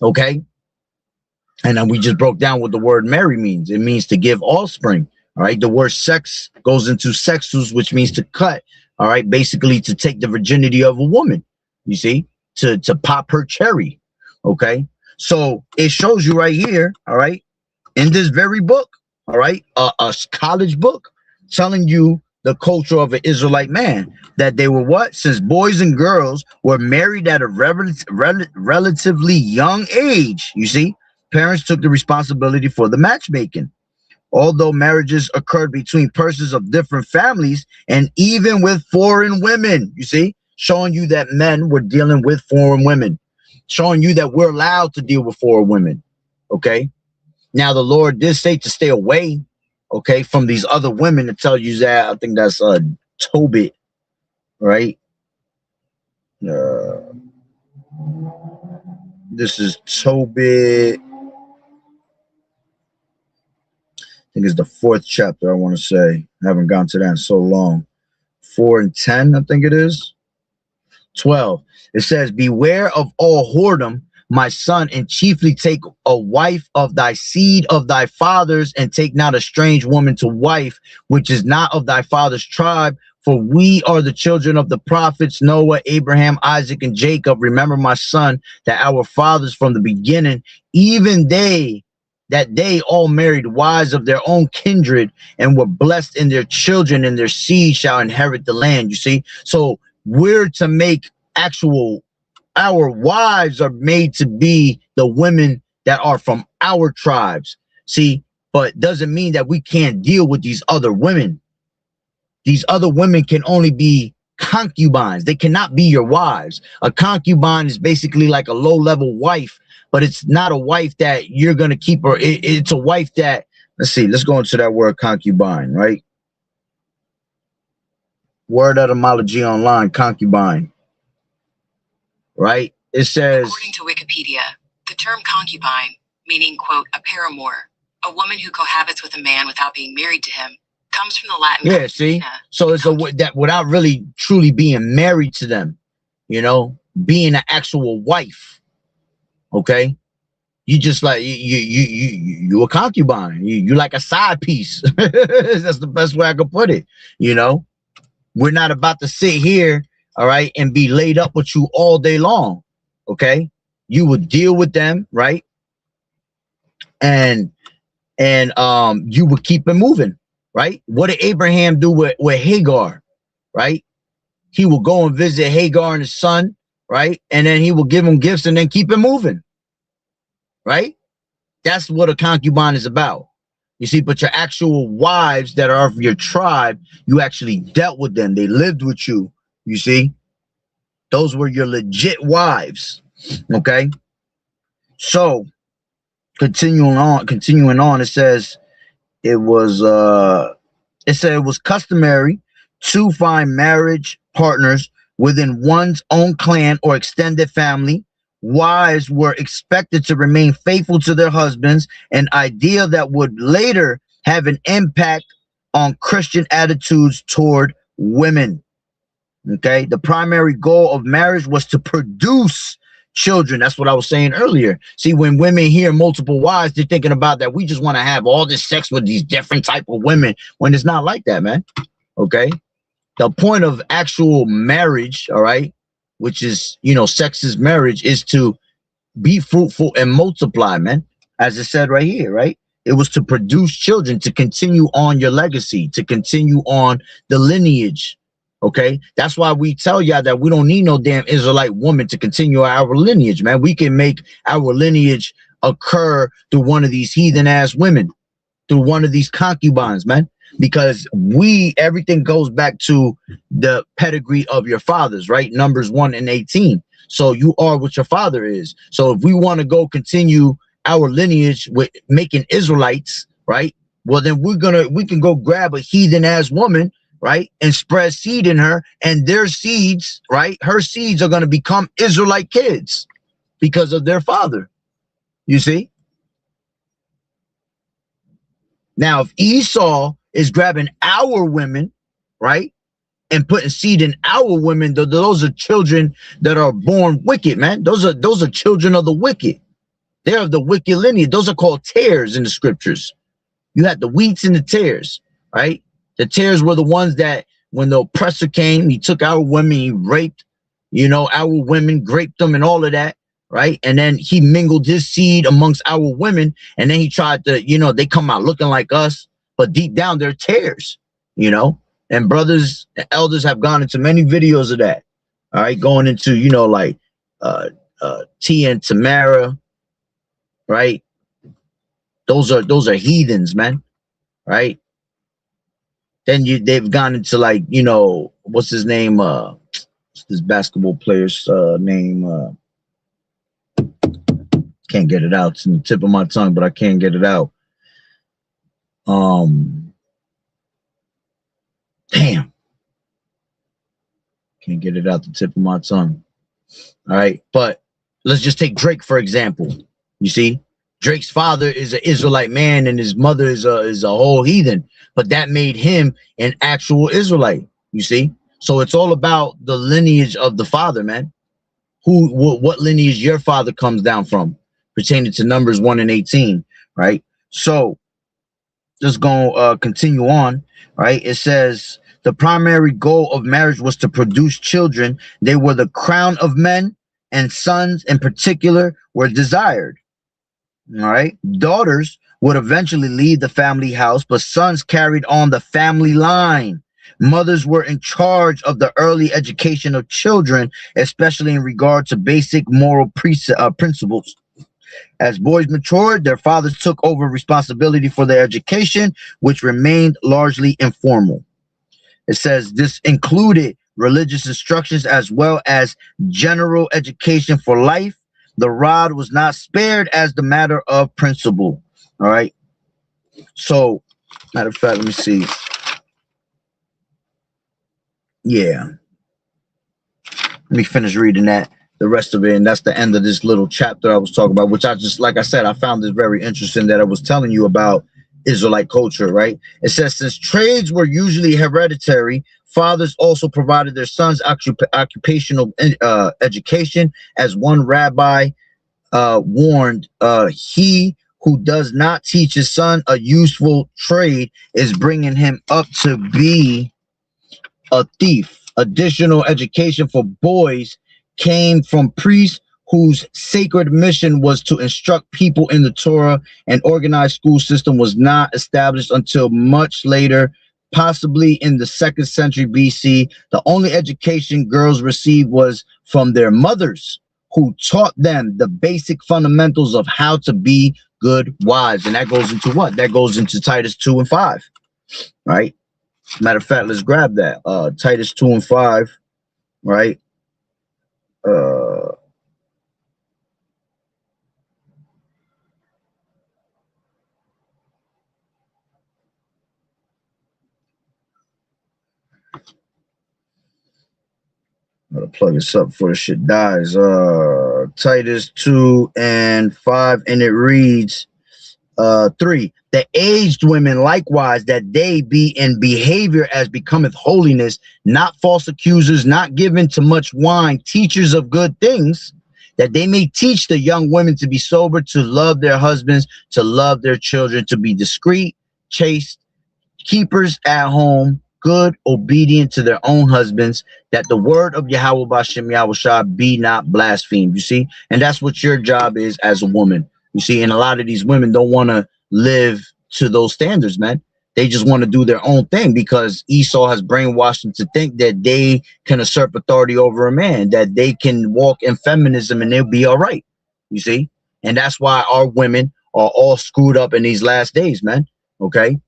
okay? And then we just broke down what the word marry means. It means to give offspring, all right? The word sex goes into sexus, which means to cut, all right? Basically to take the virginity of a woman, you see? To pop her cherry, okay? So it shows you right here, all right? In this very book, all right? A college book telling you the culture of an Israelite man, that they were what? Since boys and girls were married at a relatively young age, you see? Parents took the responsibility for the matchmaking. Although marriages occurred between persons of different families and even with foreign women, you see, showing you that men were dealing with foreign women, showing you that we're allowed to deal with foreign women, okay? Now, the Lord did say to stay away, okay, from these other women, to tell you that, I think that's Tobit, right? This is Tobit. I think it's the 4th chapter, I want to say. I haven't gone to that in so long. 4 and 10, I think it is. 12. It says, beware of all whoredom, my son, and chiefly take a wife of thy seed of thy fathers, and take not a strange woman to wife, which is not of thy father's tribe. For we are the children of the prophets, Noah, Abraham, Isaac, and Jacob. Remember, my son, that our fathers from the beginning, even they all married wives of their own kindred, and were blessed in their children, and their seed shall inherit the land. You see? So we're to make actual our wives are made to be the women that are from our tribes. See, but doesn't mean that we can't deal with these other women. These other women can only be concubines. They cannot be your wives. A concubine is basically like a low-level wife, but it's not a wife that you're going to keep her. It's a wife that, let's see, let's go into that word concubine, right? Word etymology online, concubine, right? It says, according to Wikipedia, the term concubine, meaning, quote, a paramour, a woman who cohabits with a man without being married to him, comes from the Latin. Yeah, see? So it's a that without really truly being married to them, you know, being an actual wife. Okay? You just like you a concubine. You like a side piece. That's the best way I could put it. You know, we're not about to sit here, all right, and be laid up with you all day long. Okay? You would deal with them, right? And you would keep it moving. Right? What did Abraham do with Hagar? Right? He will go and visit Hagar and his son, right? And then he will give him gifts and then keep it moving. Right? That's what a concubine is about. You see, but your actual wives that are of your tribe, you actually dealt with them. They lived with you. You see? Those were your legit wives. Okay? So, continuing on, it says, it said it was customary to find marriage partners within one's own clan or extended family. Wives were expected to remain faithful to their husbands, an idea that would later have an impact on Christian attitudes toward women. Okay, the primary goal of marriage was to produce children. That's what I was saying earlier. See, when women hear multiple wives, they're thinking about that we just want to have all this sex with these different type of women, when it's not like that, man. Okay, the point of actual marriage, all right, which is, you know, sex is marriage, is to be fruitful and multiply, man. As it said right here, right? It was to produce children, to continue on your legacy, to continue on the lineage. Okay, that's why we tell y'all that we don't need no damn Israelite woman to continue our lineage, man. We can make our lineage occur through one of these heathen ass women, through one of these concubines, man, because everything goes back to the pedigree of your fathers, right? Numbers 1:18. So you are what your father is. So if we want to go continue our lineage with making Israelites, right? Well, then we can go grab a heathen ass woman, right, and spread seed in her, and their seeds, right, her seeds are going to become Israelite kids because of their father. You see? Now, if Esau is grabbing our women, right, and putting seed in our women, those are children that are born wicked, man. Those are children of the wicked. They're of the wicked lineage. Those are called tares in the scriptures. You had the wheats and the tares, right? The tares were the ones that when the oppressor came, he took our women, he raped, you know, our women, raped them and all of that, right? And then he mingled his seed amongst our women, and then he tried to, you know, they come out looking like us, but deep down they're tares, you know? And brothers and elders have gone into many videos of that, all right? Going into, you know, like Tia and Tamara, right? Those are heathens, man, right? Then they've gone into, like, you know, what's his name? What's this basketball player's name? Can't get it out. It's in the tip of my tongue, but I can't get it out. Damn. Can't get it out the tip of my tongue. All right. But let's just take Drake, for example. You see? Drake's father is an Israelite man and his mother is a whole heathen, but that made him an actual Israelite, you see? So it's all about the lineage of the father, man. What lineage your father comes down from, pertaining to Numbers 1:18, right? So just gonna continue on, right? It says the primary goal of marriage was to produce children. They were the crown of men, and sons in particular were desired. All right. Daughters would eventually leave the family house, but sons carried on the family line. Mothers were in charge of the early education of children, especially in regard to basic moral principles. As boys matured, their fathers took over responsibility for their education, which remained largely informal. It says this included religious instructions as well as general education for life. The rod was not spared as the matter of principle. All right. So, matter of fact, let me see. Yeah. Let me finish reading the rest of it, and that's the end of this little chapter I was talking about, which I just, like I said, I found this very interesting that I was telling you about Israelite culture, right? It says, since trades were usually hereditary, fathers also provided their sons occupational education. As one rabbi warned, he who does not teach his son a useful trade is bringing him up to be a thief. Additional education for boys came from priests whose sacred mission was to instruct people in the Torah. An organized school system was not established until much later, possibly in the 2nd century BC. The only education girls received was from their mothers, who taught them the basic fundamentals of how to be good wives. And that goes into what? That goes into Titus 2 and 5, right? Matter of fact, let's grab that. Titus 2 and 5, right? I'm gonna plug this up before the shit dies. Titus 2 and 5, and it reads 3. The aged women likewise, that they be in behavior as becometh holiness, not false accusers, not given to much wine, teachers of good things, that they may teach the young women to be sober, to love their husbands, to love their children, to be discreet, chaste, keepers at home, good, obedient to their own husbands, that the word of Yahweh B'Shem Yahushua be not blasphemed. You see, and that's what your job is as a woman. You see, and a lot of these women don't want to live to those standards, man. They just want to do their own thing because Esau has brainwashed them to think that they can usurp authority over a man, that they can walk in feminism and they'll be all right. You see, and that's why our women are all screwed up in these last days, man. Okay.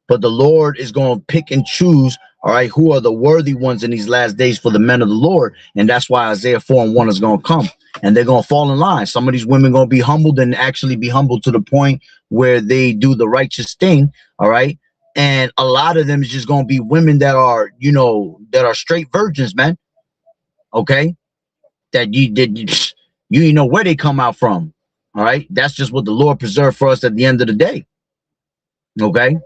But the Lord is going to pick and choose, all right, who are the worthy ones in these last days for the men of the Lord. And that's why Isaiah 4 and 1 is going to come. And they're going to fall in line. Some of these women going to be humbled and actually be humbled to the point where they do the righteous thing, all right? And a lot of them is just going to be women that are, you know, that are straight virgins, man, okay? That you know where they come out from, all right? That's just what the Lord preserved for us at the end of the day, okay?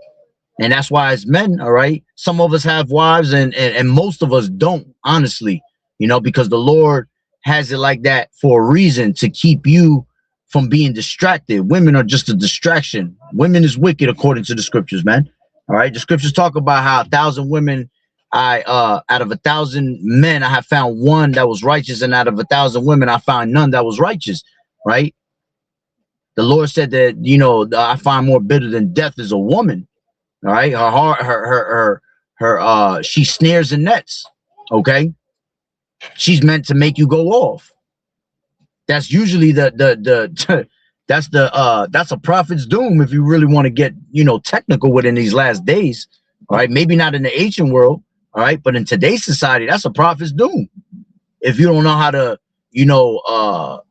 And that's why as men, all right, some of us have wives and most of us don't, honestly, you know, because the Lord has it like that for a reason, to keep you from being distracted. Women are just a distraction. Women is wicked according to the scriptures, man. All right. The scriptures talk about how 1,000 women, out of 1,000 men, I have found one that was righteous. And out of 1,000 women, I found none that was righteous. Right. The Lord said that, you know, I find more bitter than death is a woman. All right, her heart, she snares and nets. Okay, she's meant to make you go off. That's usually that's a prophet's doom if you really want to get, you know, technical within these last days. All right, maybe not in the ancient world. All right, but in today's society, that's a prophet's doom if you don't know how to, you know,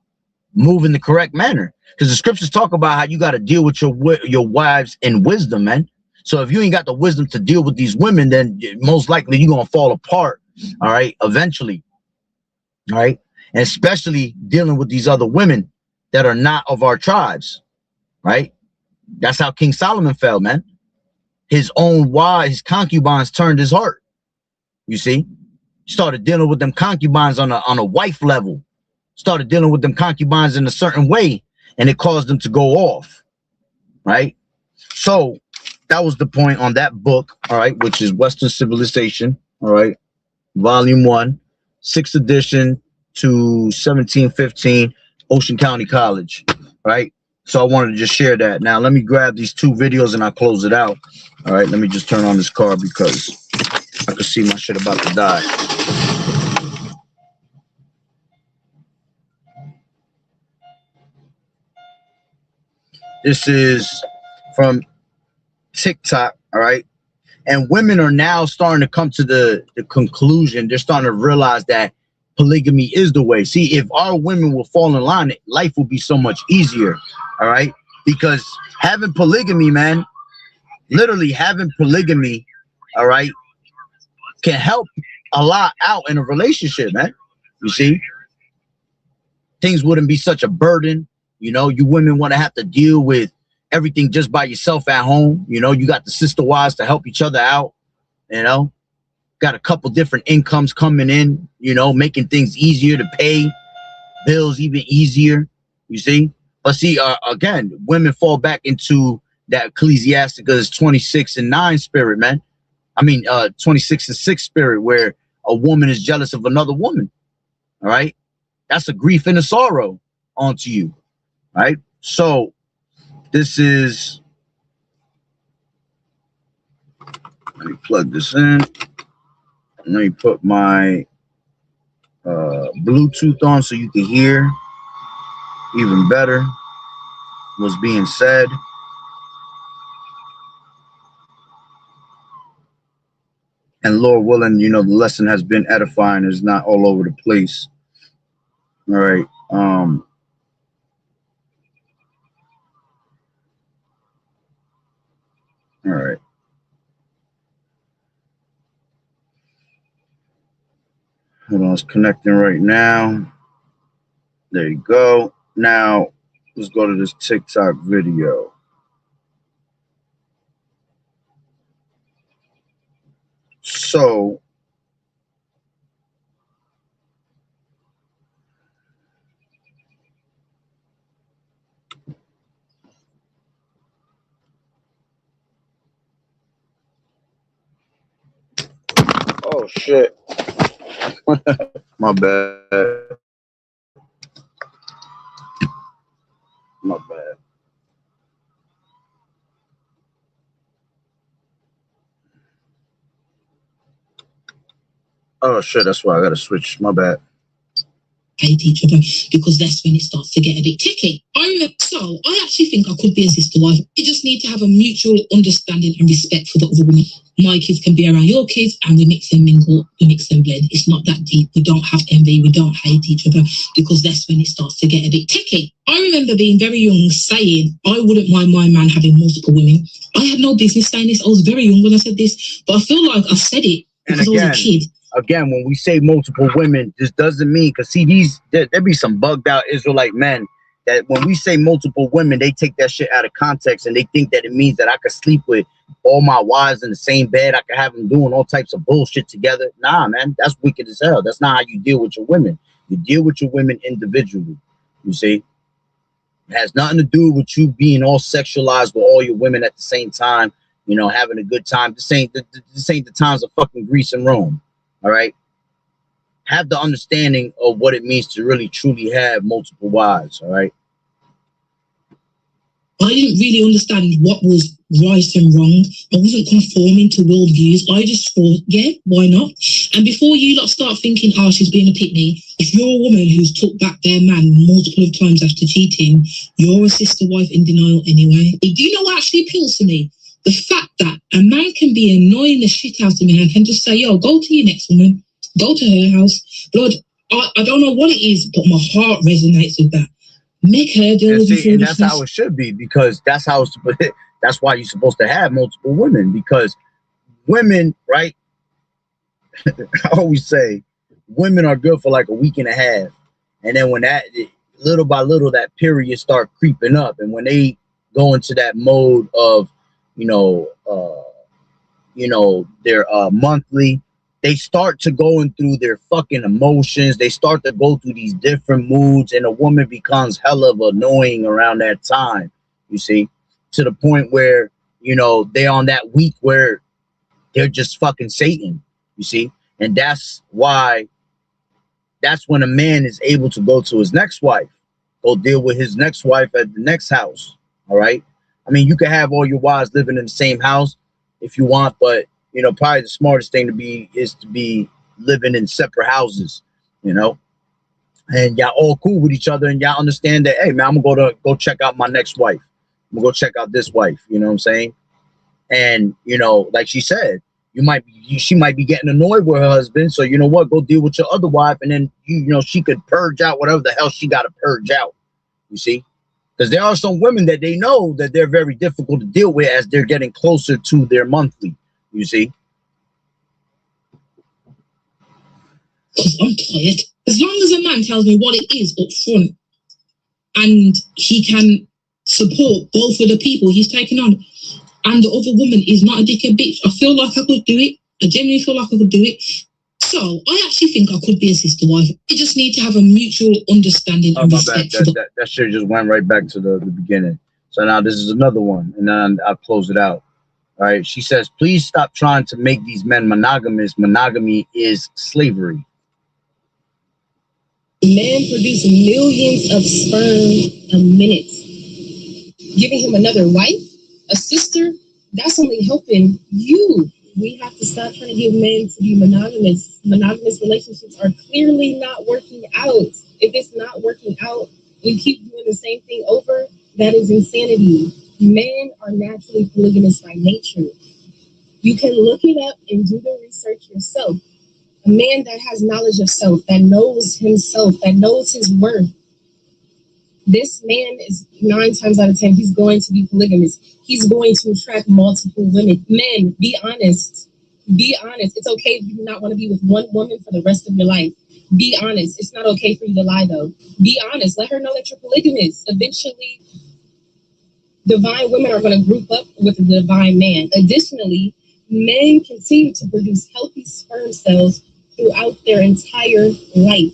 move in the correct manner. Because the scriptures talk about how you got to deal with your wives in wisdom, man. So if you ain't got the wisdom to deal with these women, then most likely you're going to fall apart, all right, eventually, all right? And especially dealing with these other women that are not of our tribes, right? That's how King Solomon fell, man. His own wives, his concubines turned his heart, you see? Started dealing with them concubines on a wife level, started dealing with them concubines in a certain way, and it caused them to go off, right? So that was the point on that book, all right, which is Western Civilization, all right, volume 1, 6th edition to 1715, Ocean County College, right? So I wanted to just share that. Now let me grab these 2 videos and I'll close it out. All right, let me just turn on this car because I can see my shit about to die. This is from TikTok, all right? And women are now starting to come to the conclusion. They're starting to realize that polygamy is the way. See, if our women will fall in line, life will be so much easier, all right? Because having polygamy, man, literally having polygamy, all right, can help a lot out in a relationship, man. You see? Things wouldn't be such a burden. You know, you women want to have to deal with everything just by yourself at home. You know, you got the sister wives to help each other out, you know, got a couple different incomes coming in, you know, making things easier to pay, bills even easier, you see. But see, again, women fall back into that Ecclesiasticus 26:9 spirit, man. I mean, 26:6 spirit, where a woman is jealous of another woman, all right? That's a grief and a sorrow onto you, right? So this is, let me plug this in. Let me put my Bluetooth on so you can hear even better what's being said. And Lord willing, you know, the lesson has been edifying. It's not all over the place. All right. All right. Hold on, it's connecting right now. There you go. Now, let's go to this TikTok video. So, oh shit. My bad. My bad. Oh shit, that's why I gotta switch. My bad. Hate each other, because that's when it starts to get a bit ticky. I actually think I could be a sister wife. You just need to have a mutual understanding and respect for the other woman. My kids can be around your kids and we mix and mingle, we mix and blend. It's not that deep. We don't have envy, we don't hate each other, because that's when it starts to get a bit ticky. I remember being very young saying I wouldn't mind my man having multiple women. I had no business saying this. I was very young when I said this, but I feel like I said it because I was a kid. Again, when we say multiple women, this doesn't mean, because see, there be some bugged out Israelite men that when we say multiple women, they take that shit out of context and they think that it means that I could sleep with all my wives in the same bed. I could have them doing all types of bullshit together. Nah, man, that's wicked as hell. That's not how you deal with your women. You deal with your women individually. You see, it has nothing to do with you being all sexualized with all your women at the same time. You know, having a good time. This ain't the times of fucking Greece and Rome. All right. Have the understanding of what it means to really truly have multiple wives. All right. I didn't really understand what was right and wrong. I wasn't conforming to worldviews. I just thought, yeah, why not? And before you lot start thinking, oh, she's being a pick-me, if you're a woman who's took back their man multiple of times after cheating, you're a sister wife in denial anyway. Do you know what actually appeals to me? The fact that a man can be annoying the shit out of me and can just say, yo, go to your next woman, go to her house. Lord, I don't know what it is, but my heart resonates with that. Make her deal with and that's how it should be, because that's how it's, that's why you're supposed to have multiple women, because women, right? I always say women are good for like a week and a half, and then when that little by little that period start creeping up, and when they go into that mode of their monthly, they start to going through their fucking emotions. They start to go through these different moods, and a woman becomes hella annoying around that time, you see, to the point where, you know, they're on that week where they're just fucking Satan, you see. And that's when a man is able to go to his next wife, go deal with his next wife at the next house. All right. I mean, you can have all your wives living in the same house if you want, but you know, probably the smartest thing to be is to be living in separate houses, you know, and y'all all cool with each other, and y'all understand that, hey man, I'm gonna go check out my next wife. I'm gonna go check out this wife, you know what I'm saying? And you know, like she said, she might be getting annoyed with her husband, so you know what, go deal with your other wife, and then you know, she could purge out whatever the hell she gotta purge out. You see? Because there are some women that they know that they're very difficult to deal with as they're getting closer to their monthly. You see? I'm tired. As long as a man tells me what it is up front and he can support both of the people he's taking on, and the other woman is not a dickhead bitch, I feel like I could do it. I genuinely feel like I could do it. So I actually think I could be a sister wife. We just need to have a mutual understanding and respect. That shit just went right back to the beginning. So now this is another one, and then I'll close it out. All right. She says, please stop trying to make these men monogamous. Monogamy is slavery. Men produce millions of sperm a minute. Giving him another wife, a sister, that's only helping you. We have to stop trying to get men to be monogamous. Monogamous relationships are clearly not working out. If it's not working out, you keep doing the same thing over, that is insanity. Men are naturally polygamous by nature. You can look it up and do the research yourself. A man that has knowledge of self, that knows himself, that knows his worth, this man is 9 times out of 10, he's going to be polygamous. He's going to attract multiple women. Men, be honest. Be honest. It's okay if you do not want to be with one woman for the rest of your life. Be honest. It's not okay for you to lie, though. Be honest. Let her know that you're polygamous. Eventually, divine women are going to group up with the divine man. Additionally, men continue to produce healthy sperm cells throughout their entire life.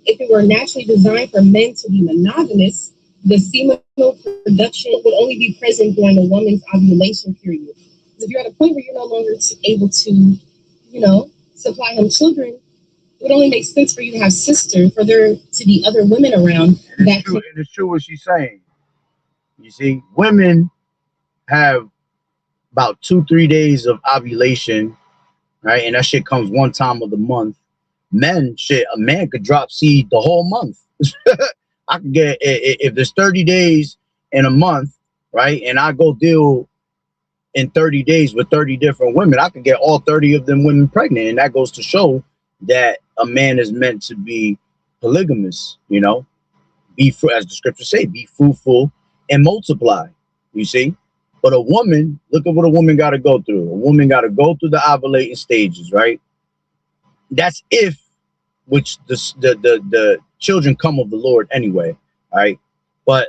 If it were naturally designed for men to be monogamous, the seminal production would only be present during a woman's ovulation period. If you're at a point where you're no longer able to, you know, supply him children, it would only make sense for you to have sister, for there to be other women around. It's true what she's saying. You see, women have about 2-3 days of ovulation, right? And that shit comes one time of the month. Men, shit, a man could drop seed the whole month. I can get, if there's 30 days in a month, right? And I go deal in 30 days with 30 different women, I could get all 30 of them women pregnant. And that goes to show that a man is meant to be polygamous, you know, as the scriptures say, be fruitful and multiply, you see? But a woman, look at what a woman got to go through. A woman got to go through the ovulating stages, right? That's if, which the children come of the Lord anyway, all right? But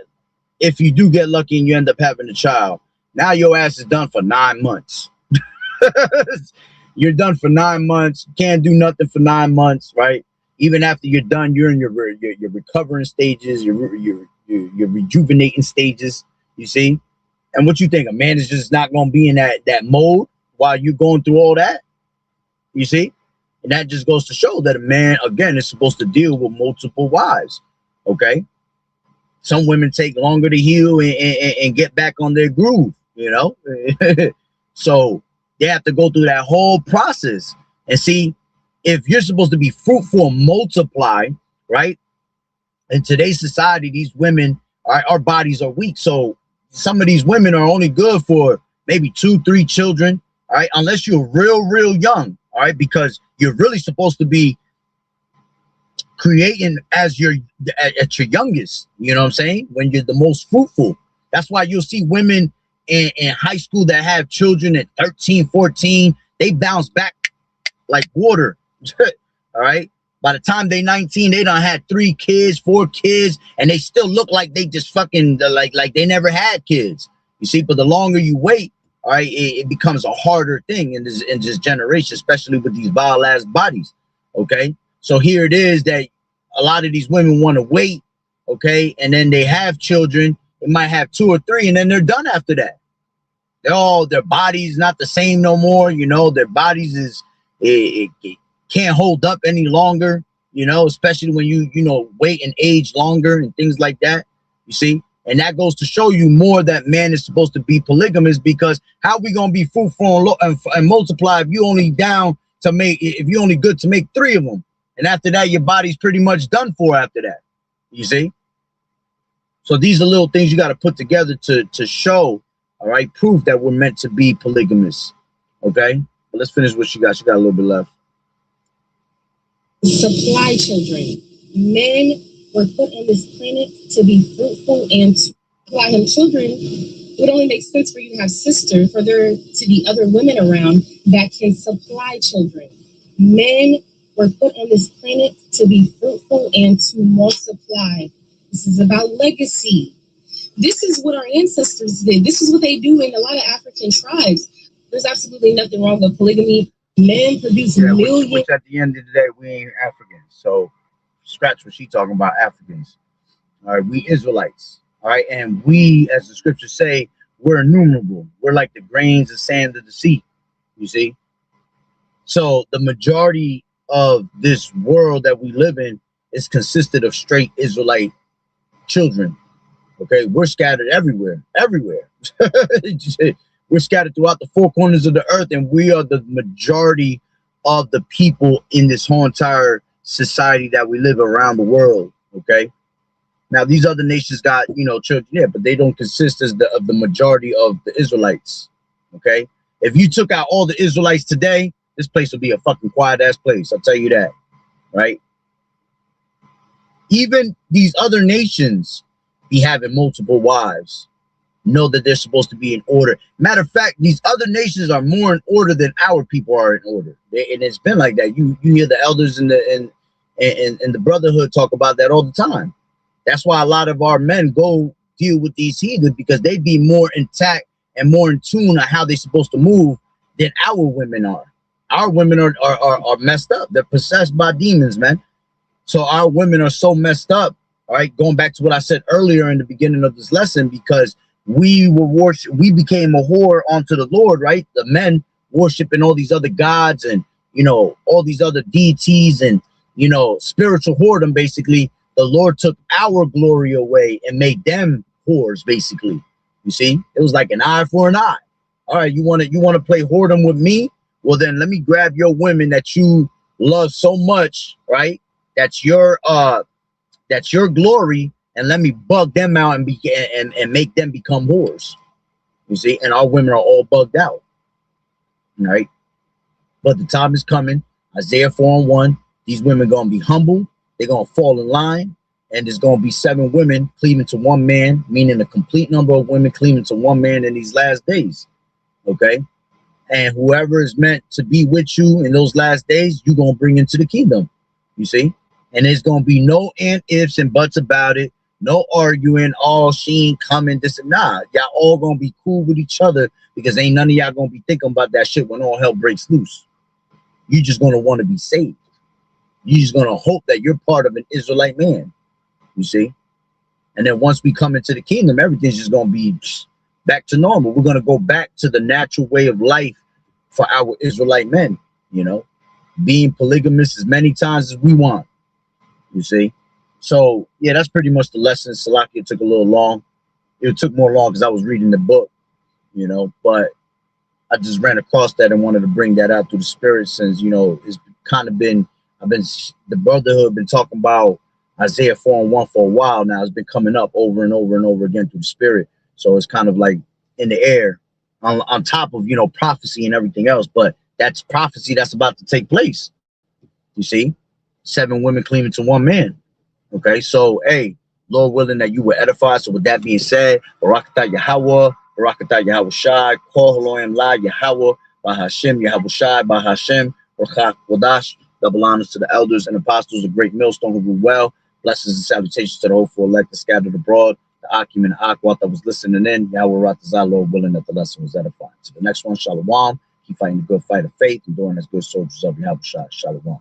if you do get lucky and you end up having a child, now your ass is done for 9 months. You're done for 9 months. You can't do nothing for 9 months, right? Even after you're done, you're in your recovering stages, your rejuvenating stages, you see? And what you think, a man is just not going to be in that mode while you're going through all that? You see? And that just goes to show that a man, again, is supposed to deal with multiple wives, okay? Some women take longer to heal and get back on their groove, you know? So they have to go through that whole process. And see, if you're supposed to be fruitful and multiply, right? In today's society, these women, our bodies are weak. So some of these women are only good for maybe 2-3 children, all right? Unless you're real young, all right? Because you're really supposed to be creating as at your youngest, you know what I'm saying? When you're the most fruitful. That's why you'll see women in high school that have children at 13, 14, they bounce back like water. All right. By the time they 19, they done had 3 kids, 4 kids, and they still look like they just fucking like they never had kids. You see, but the longer you wait, all right, it becomes a harder thing in this generation, especially with these vile ass bodies. Okay. So here it is that a lot of these women want to wait. Okay. And then they have children. They might have 2 or 3, and then they're done after that. Their bodies not the same no more. You know, their bodies it can't hold up any longer. you know, especially when you know, wait and age longer and things like that, you see. And that goes to show you more that man is supposed to be polygamous, because how we gonna be fruitful and multiply if you only down to make, if you only good to make 3 of them, and after that your body's pretty much done for after that, you see. So these are little things you got to put together to show, all right, proof that we're meant to be polygamous. Okay, but let's finish what she got. She got a little bit left. Supply children. Men were put on this planet to be fruitful and supply him children. It would only make sense for you to have sisters, for there to be other women around that can supply children. Men were put on this planet to be fruitful and to multiply. This is about legacy. This is what our ancestors did. This is what they do in a lot of African tribes. There's absolutely nothing wrong with polygamy. Men produce millions. Which at the end of the day, we ain't Africans. So scratch what she talking about, Africans. All right, we Israelites. All right, and we, as the scriptures say, we're innumerable. We're like the grains of sand of the sea, you see. So the majority of this world that we live in is consisted of straight Israelite children. Okay, we're scattered everywhere. We're scattered throughout the 4 corners of the earth, and we are the majority of the people in this whole entire society that we live around the world. Okay, now these other nations got, you know, children, yeah, but they don't consist of the majority of the Israelites. Okay, if you took out all the Israelites today, this place would be a fucking quiet ass place, I'll tell you that, right? Even these other nations be having multiple wives, know that they're supposed to be in order. Matter of fact, these other nations are more in order than our people are in order. And it's been like that. You hear the elders in the brotherhood talk about that all the time. That's why a lot of our men go deal with these heathen, because they be more intact and more in tune on how they're supposed to move than our women are. Our women are messed up. They're possessed by demons, man. So our women are so messed up. All right, going back to what I said earlier in the beginning of this lesson, because we became a whore unto the Lord, right? The men worshiping all these other gods and, you know, all these other deities and, you know, spiritual whoredom. Basically, the Lord took our glory away and made them whores, basically. You see, it was like an eye for an eye. All right, you want to play whoredom with me? Well, then let me grab your women that you love so much, right? That's your glory, and let me bug them out and make them become whores. You see, and our women are all bugged out. All right, but the time is coming. Isaiah 4:1. These women gonna be humble. They're gonna fall in line, and there's gonna be 7 women cleaving to one man, meaning a complete number of women cleaving to one man in these last days. Okay, and whoever is meant to be with you in those last days, you're gonna bring into the kingdom. You see. And there's gonna be no ifs and buts about it, no arguing. Oh, she ain't coming. This and nah. Y'all all gonna be cool with each other, because ain't none of y'all gonna be thinking about that shit when all hell breaks loose. You just gonna want to be saved. You just gonna hope that you're part of an Israelite man. You see, and then once we come into the kingdom, everything's just gonna be back to normal. We're gonna go back to the natural way of life for our Israelite men. You know, being polygamous as many times as we want. You see, so yeah, that's pretty much the lesson. Salakia took a little long. It took more long because I was reading the book, you know, but I just ran across that and wanted to bring that out through the spirit, since, you know, it's kind of been, the brotherhood been talking about Isaiah 4:1 for a while now. It's been coming up over and over and over again through the spirit. So it's kind of like in the air on top of, you know, prophecy and everything else. But that's prophecy that's about to take place. You see, 7 women cleaving to one man. Okay, so hey, Lord willing that you will edify. So with that being said, Barakatah Yahweh, Barakatah Yahweh Shai, Kol Elohim La Yahweh, Bahashem Yahweh Shai, Bahashem, Barakah Wadash. Double honors to the elders and apostles, the great millstone who rule well. Blessings and salutations to the hopeful elect, the scattered abroad, the Akim and Akwat that was listening in. Yahweh Ratazah, Lord willing that the lesson was edifying. So the next one, Shalom. Keep fighting the good fight of faith, enduring as good soldiers of Yahweh Shai. Shalom.